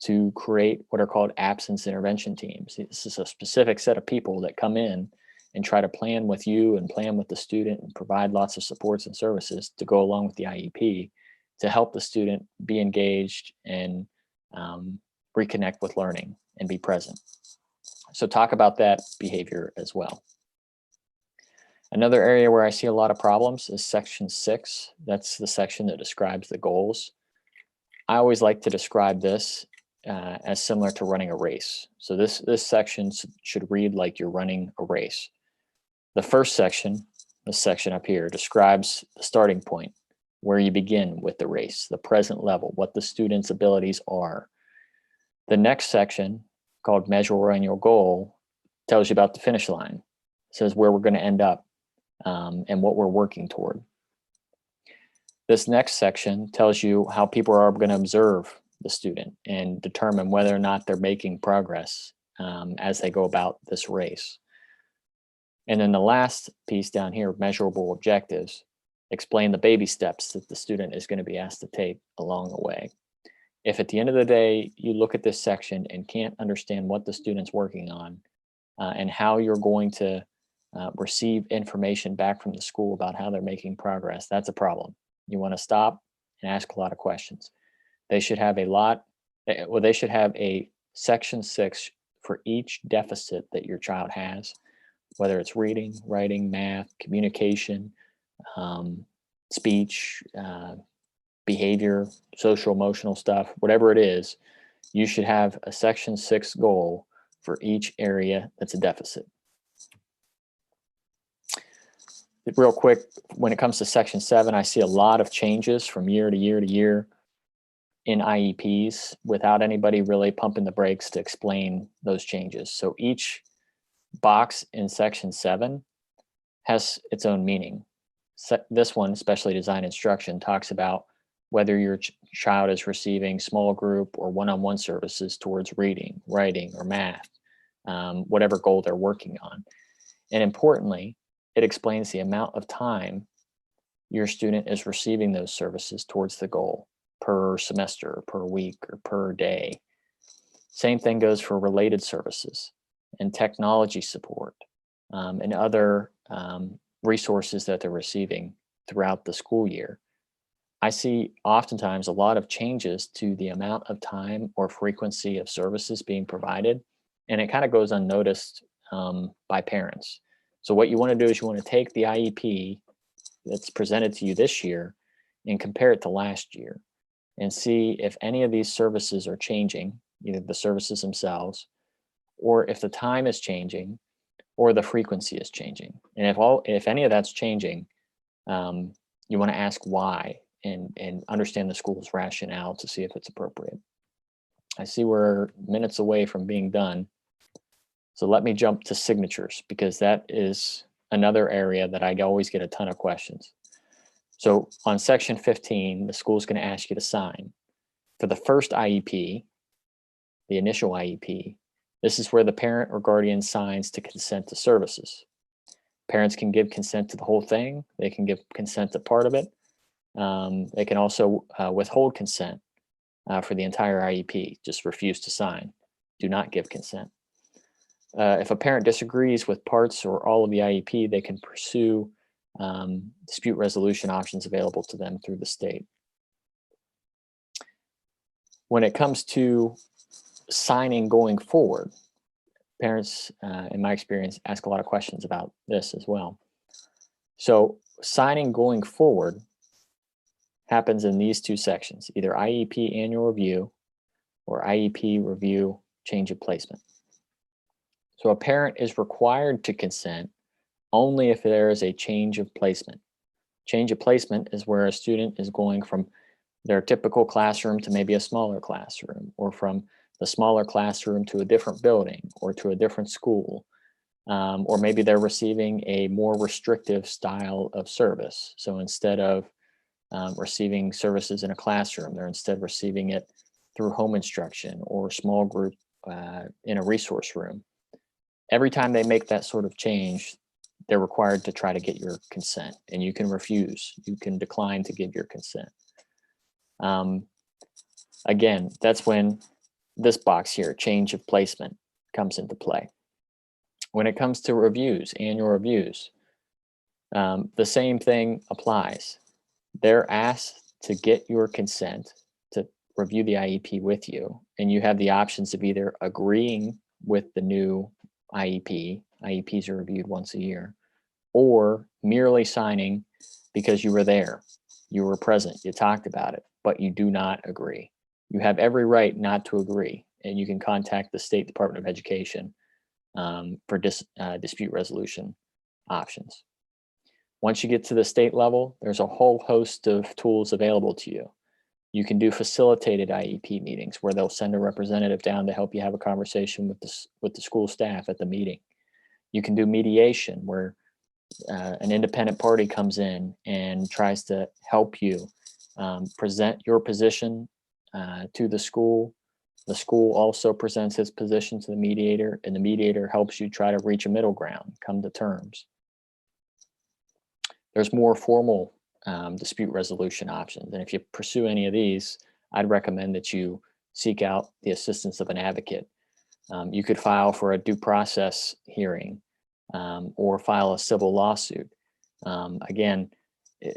to create what are called absence intervention teams. This is a specific set of people that come in and try to plan with you and plan with the student and provide lots of supports and services to go along with the IEP to help the student be engaged and reconnect with learning and be present. So talk about that behavior as well. Another area where I see a lot of problems is section 6. That's the section that describes the goals. I always like to describe this as similar to running a race. So this section should read like you're running a race. The first section, this section up here, describes the starting point, where you begin with the race, the present level, what the student's abilities are. The next section, called Measurable Annual Goal, tells you about the finish line. It says where we're going to end up and what we're working toward. This next section tells you how people are going to observe the student and determine whether or not they're making progress as they go about this race. And then the last piece down here, Measurable Objectives, explain the baby steps that the student is going to be asked to take along the way. If at the end of the day, you look at this section and can't understand what the student's working on, and how you're going to receive information back from the school about how they're making progress, that's a problem. You want to stop and ask a lot of questions. They should have they should have a section 6 for each deficit that your child has, whether it's reading, writing, math, communication, speech, behavior, social, emotional stuff, whatever it is. You should have a section 6 goal for each area that's a deficit. Real quick, when it comes to section 7, I see a lot of changes from year to year to year in IEPs without anybody really pumping the brakes to explain those changes. So each box in section 7 has its own meaning. This one, especially design instruction, talks about whether your child is receiving small group or one-on-one services towards reading, writing, or math, whatever goal they're working on. And importantly, it explains the amount of time your student is receiving those services towards the goal per semester, per week, or per day. Same thing goes for related services and technology support and other resources that they're receiving throughout the school year. I see oftentimes a lot of changes to the amount of time or frequency of services being provided, and it kind of goes unnoticed by parents. So what you want to do is you want to take the IEP that's presented to you this year and compare it to last year and see if any of these services are changing, either the services themselves, or if the time is changing, or the frequency is changing. And if any of that's changing, you want to ask why and understand the school's rationale to see if it's appropriate. I see we're minutes away from being done. So let me jump to signatures, because that is another area that I always get a ton of questions. So on section 15, the school is going to ask you to sign. For the first IEP, the initial IEP, this is where the parent or guardian signs to consent to services. Parents can give consent to the whole thing. They can give consent to part of it. They can also withhold consent for the entire IEP, just refuse to sign, do not give consent. If a parent disagrees with parts or all of the IEP, they can pursue dispute resolution options available to them through the state. When it comes to signing going forward, parents, in my experience, ask a lot of questions about this as well. So signing going forward happens in these two sections, either IEP annual review or IEP review change of placement. So a parent is required to consent only if there is a change of placement. Change of placement is where a student is going from their typical classroom to maybe a smaller classroom, or from the smaller classroom to a different building or to a different school. Or maybe they're receiving a more restrictive style of service. So instead of receiving services in a classroom, they're instead receiving it through home instruction or small group in a resource room. Every time they make that sort of change, they're required to try to get your consent, and you can refuse, you can decline to give your consent. Again, that's when this box here, change of placement, comes into play. When it comes to reviews, annual reviews, the same thing applies. They're asked to get your consent to review the IEP with you, and you have the options of either agreeing with the new IEP, IEPs are reviewed once a year, or merely signing because you were there, you were present, you talked about it, but you do not agree. You have every right not to agree, and you can contact the State Department of Education for dispute resolution options. Once you get to the state level, there's a whole host of tools available to you. You can do facilitated IEP meetings where they'll send a representative down to help you have a conversation with the school staff at the meeting. You can do mediation where an independent party comes in and tries to help you present your position to the school. The school also presents its position to the mediator, and the mediator helps you try to reach a middle ground, come to terms. There's more formal dispute resolution options, and if you pursue any of these, I'd recommend that you seek out the assistance of an advocate. You could file for a due process hearing or file a civil lawsuit. Again,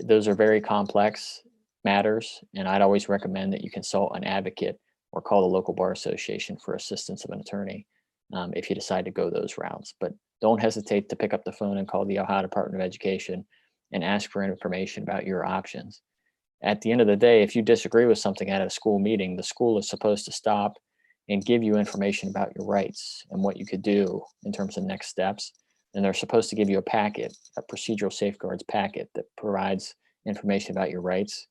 those are very complex matters, and I'd always recommend that you consult an advocate or call the local bar association for assistance of an attorney if you decide to go those routes. But don't hesitate to pick up the phone and call the Ohio Department of Education and ask for information about your options. At the end of the day, if you disagree with something at a school meeting, the school is supposed to stop and give you information about your rights and what you could do in terms of next steps. And they're supposed to give you a packet, a procedural safeguards packet that provides information about your rights.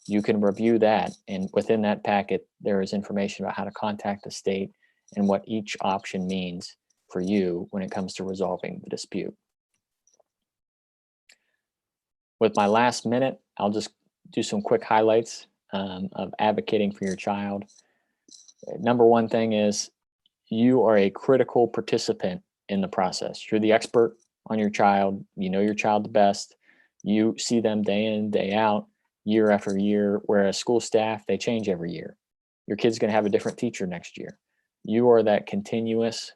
You can review that, and within that packet, there is information about how to contact the state and what each option means for you when it comes to resolving the dispute. With my last minute, I'll just do some quick highlights of advocating for your child. Number one thing is you are a critical participant in the process. You're the expert on your child. You know your child the best. You see them day in, day out, year after year, whereas school staff, they change every year. Your kid's going to have a different teacher next year. You are that continuous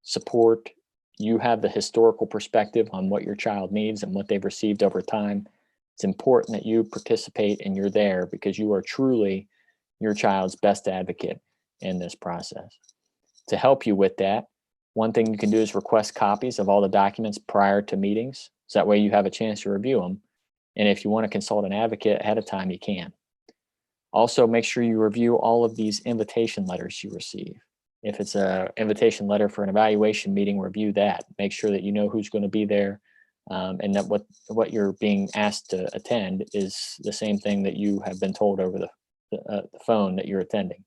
support. You have the historical perspective on what your child needs and what they've received over time. It's important that you participate and you're there because you are truly your child's best advocate in this process. To help you with that, one thing you can do is request copies of all the documents prior to meetings. So that way you have a chance to review them. And if you want to consult an advocate ahead of time, you can. Also, make sure you review all of these invitation letters you receive. If it's an invitation letter for an evaluation meeting, review that. Make sure that you know who's going to be there and that what you're being asked to attend is the same thing that you have been told over the phone that you're attending.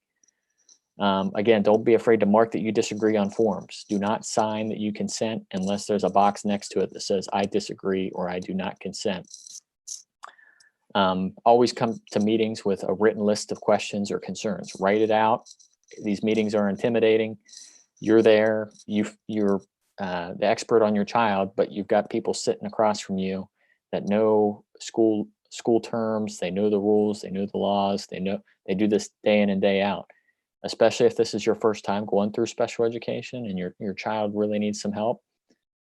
Again, don't be afraid to mark that you disagree on forms. Do not sign that you consent unless there's a box next to it that says I disagree or I do not consent. Always come to meetings with a written list of questions or concerns. Write it out. These meetings are intimidating. You're there. You're the expert on your child, but you've got people sitting across from you that know school terms. They know the rules. They know the laws. They do this day in and day out. Especially if this is your first time going through special education and your child really needs some help.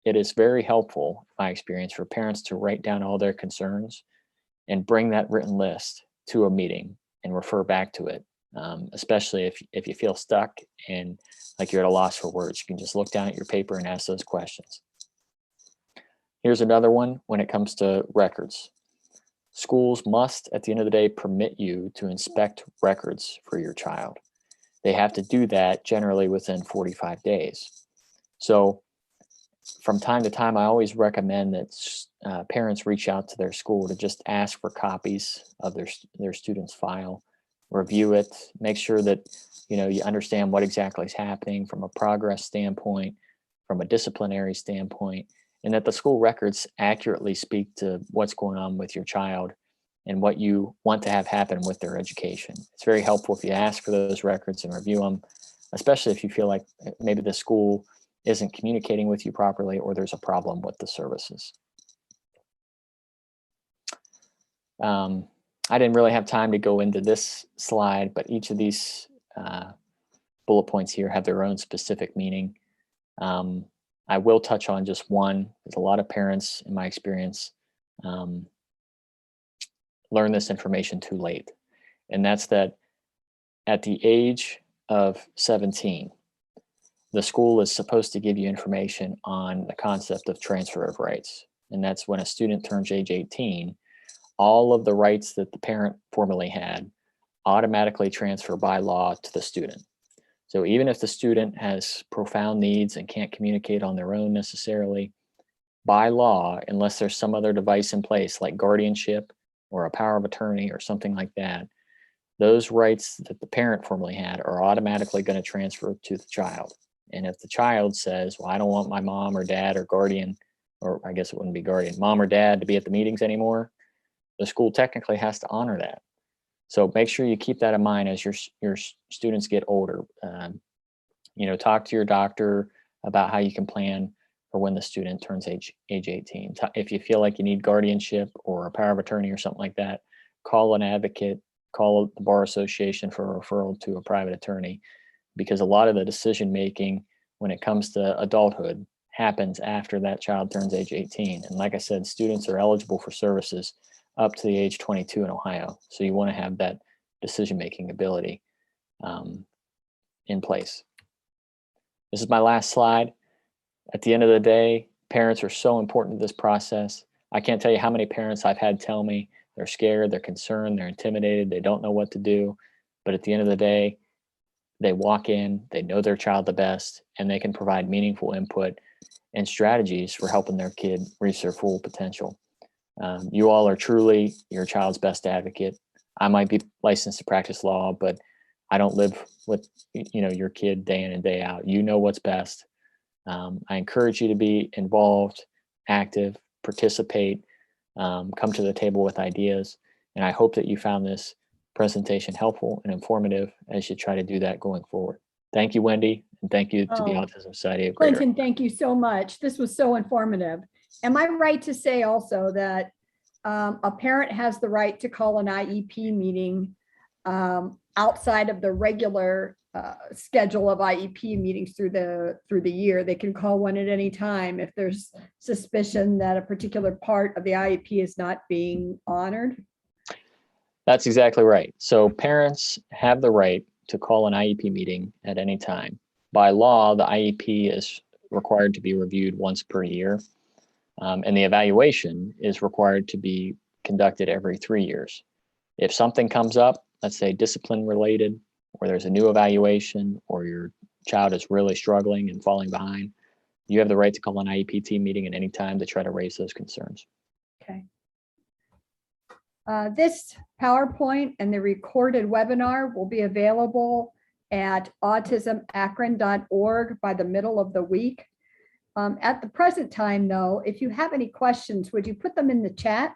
It is very helpful, in my experience, for parents to write down all their concerns and bring that written list to a meeting and refer back to it. Especially if you feel stuck and like you're at a loss for words, you can just look down at your paper and ask those questions. Here's another one when it comes to records. Schools must, at the end of the day, permit you to inspect records for your child. They have to do that generally within 45 days. So from time to time, I always recommend that parents reach out to their school to just ask for copies of their student's file, review it, make sure that you understand what exactly is happening from a progress standpoint, from a disciplinary standpoint, and that the school records accurately speak to what's going on with your child and what you want to have happen with their education. It's very helpful if you ask for those records and review them, especially if you feel like maybe the school isn't communicating with you properly or there's a problem with the services. I didn't really have time to go into this slide, but each of these bullet points here have their own specific meaning. I will touch on just one. There's a lot of parents, in my experience, learn this information too late. And that's that at the age of 17, the school is supposed to give you information on the concept of transfer of rights. And that's when a student turns age 18, all of the rights that the parent formerly had automatically transfer by law to the student. So even if the student has profound needs and can't communicate on their own necessarily, by law, unless there's some other device in place like guardianship or a power of attorney or something like that, those rights that the parent formerly had are automatically going to transfer to the child. And if the child says, well, I don't want my mom or dad or guardian, or I guess it wouldn't be guardian, mom or dad to be at the meetings anymore, the school technically has to honor that. So make sure you keep that in mind as your students get older. Talk to your doctor about how you can plan for when the student turns age 18. If you feel like you need guardianship or a power of attorney or something like that, call an advocate, call the bar association for a referral to a private attorney. because a lot of the decision making when it comes to adulthood happens after that child turns age 18. And like I said, students are eligible for services up to the age 22 in Ohio. So you want to have that decision-making ability in place. This is my last slide. At the end of the day, parents are so important to this process. I can't tell you how many parents I've had tell me they're scared, they're concerned, they're intimidated, they don't know what to do. But at the end of the day, they walk in, they know their child the best, and they can provide meaningful input and strategies for helping their kid reach their full potential. You all are truly your child's best advocate. I might be licensed to practice law, but I don't live with your kid day in and day out. You know what's best. I encourage you to be involved, active, participate, come to the table with ideas. And I hope that you found this presentation helpful and informative as you try to do that going forward. Thank you, Wendy, and thank you to the Autism Society of Greater. Clinton, thank you so much. This was so informative. Am I right to say also that a parent has the right to call an IEP meeting outside of the regular schedule of IEP meetings through the year? They can call one at any time if there's suspicion that a particular part of the IEP is not being honored? That's exactly right. So parents have the right to call an IEP meeting at any time. By law, the IEP is required to be reviewed once per year, and the evaluation is required to be conducted every 3 years. If something comes up, let's say discipline related, or there's a new evaluation, or your child is really struggling and falling behind, you have the right to call an IEP meeting at any time to try to raise those concerns. Okay. This PowerPoint and the recorded webinar will be available at autismakron.org by the middle of the week. At the present time, though, if you have any questions, would you put them in the chat?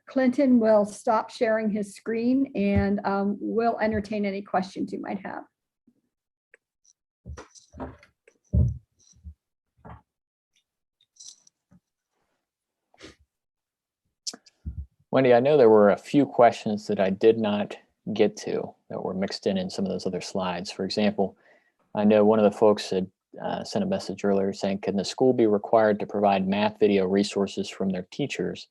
Clinton will stop sharing his screen and we'll entertain any questions you might have. Wendy, I know there were a few questions that I did not get to that were mixed in some of those other slides. For example, I know one of the folks had sent a message earlier saying, can the school be required to provide math video resources from their teachers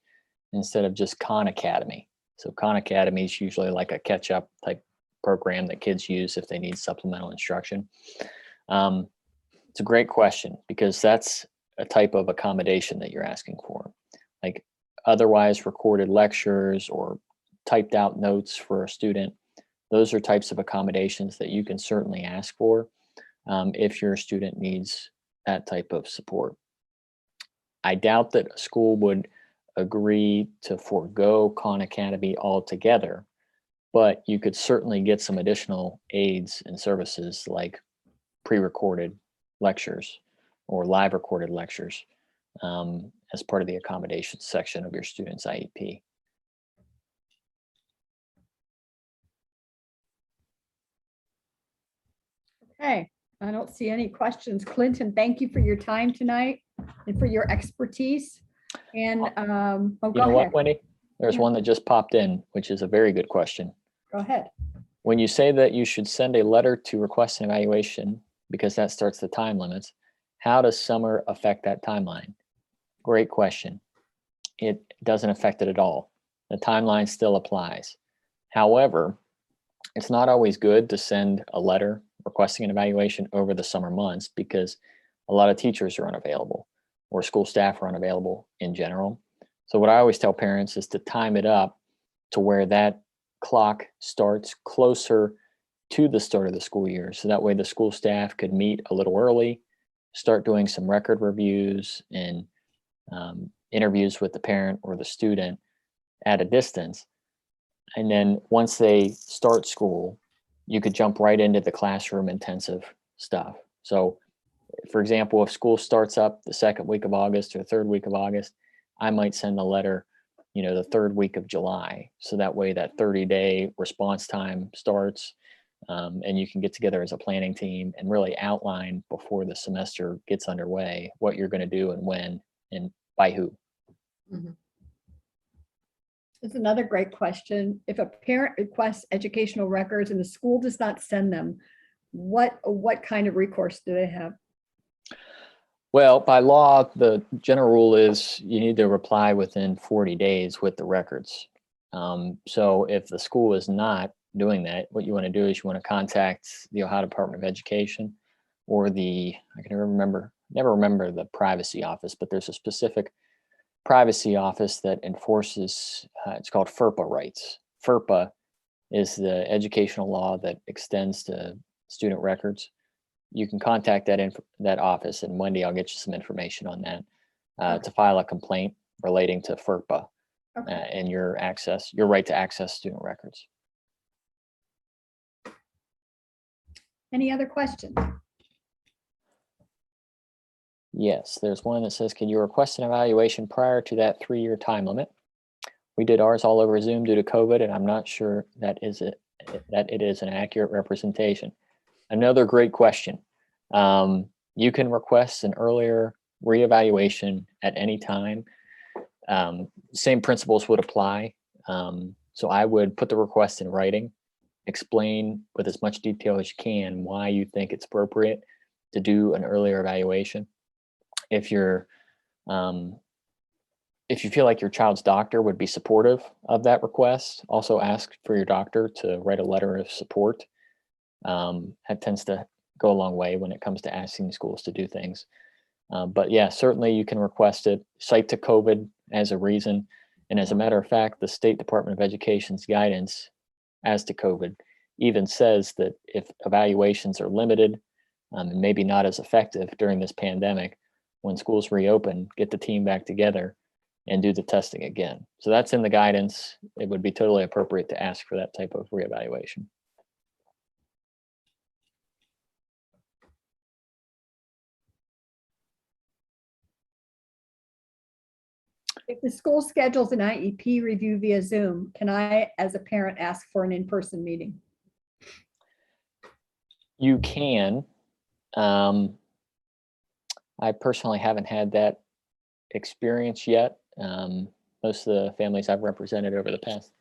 instead of just Khan Academy? So Khan Academy is usually like a catch-up type program that kids use if they need supplemental instruction. It's a great question because that's a type of accommodation that you're asking for. Like otherwise recorded lectures or typed out notes for a student, those are types of accommodations that you can certainly ask for if your student needs that type of support. I doubt that a school would agree to forego Khan Academy altogether, but you could certainly get some additional aids and services like pre-recorded lectures or live recorded lectures as part of the accommodations section of your student's IEP. Okay, I don't see any questions. Clinton, thank you for your time tonight and for your expertise. And you go know ahead. what, Wendy? There's Yeah. one that just popped in, which is a very good question. Go ahead. When you say that you should send a letter to request an evaluation because that starts the time limits, how does summer affect that timeline? Great question. It doesn't affect it at all. The timeline still applies. However, it's not always good to send a letter requesting an evaluation over the summer months because a lot of teachers are unavailable or school staff are unavailable in general. So what I always tell parents is to time it up to where that clock starts closer to the start of the school year. So that way the school staff could meet a little early, start doing some record reviews and interviews with the parent or the student at a distance. And then once they start school, you could jump right into the classroom intensive stuff. So for example, if school starts up the second week of August or third week of August, I might send a letter, the third week of July. So that way that 30-day response time starts and you can get together as a planning team and really outline before the semester gets underway what you're going to do and when and by who. Mm-hmm. That's another great question. If a parent requests educational records and the school does not send them, what kind of recourse do they have? Well, by law, the general rule is you need to reply within 40 days with the records. So if the school is not doing that, what you want to do is you want to contact the Ohio Department of Education or I can never remember the privacy office, but there's a specific privacy office that enforces, it's called FERPA rights. FERPA is the educational law that extends to student records. You can contact that office, and Wendy, I'll get you some information on that to file a complaint relating to FERPA and your right to access student records. Any other questions? Yes, there's one that says, can you request an evaluation prior to that 3-year time limit? We did ours all over Zoom due to COVID, and I'm not sure that it is an accurate representation. Another great question. You can request an earlier reevaluation at any time. Same principles would apply. So I would put the request in writing, explain with as much detail as you can why you think it's appropriate to do an earlier evaluation. If you feel like your child's doctor would be supportive of that request, also ask for your doctor to write a letter of support. That tends to go a long way when it comes to asking schools to do things. But yeah, certainly you can request it, cite to COVID as a reason. And as a matter of fact, the State Department of Education's guidance as to COVID even says that if evaluations are limited and maybe not as effective during this pandemic, when schools reopen, get the team back together and do the testing again. So that's in the guidance. It would be totally appropriate to ask for that type of reevaluation. If the school schedules an IEP review via Zoom, can I, as a parent, ask for an in-person meeting? You can. I personally haven't had that experience yet. Most of the families I've represented over the past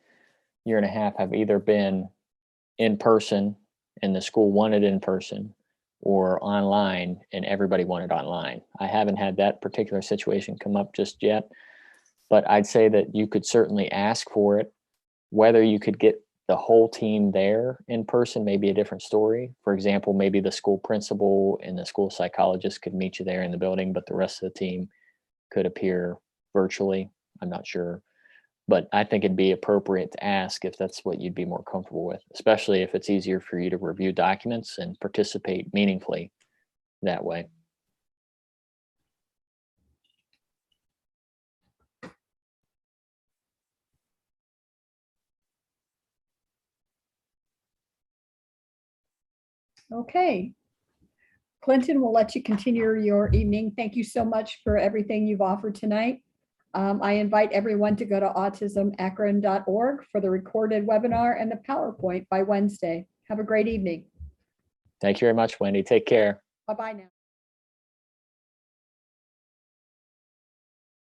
year and a half have either been in person and the school wanted in person, or online and everybody wanted online. I haven't had that particular situation come up just yet, but I'd say that you could certainly ask for it. Whether you could get the whole team there in person may be a different story. For example, maybe the school principal and the school psychologist could meet you there in the building, but the rest of the team could appear virtually. I'm not sure, but I think it'd be appropriate to ask if that's what you'd be more comfortable with, especially if it's easier for you to review documents and participate meaningfully that way. Okay. Clinton, we'll let you continue your evening. Thank you so much for everything you've offered tonight. I invite everyone to go to autismakron.org for the recorded webinar and the PowerPoint by Wednesday. Have a great evening. Thank you very much, Wendy. Take care. Bye-bye now.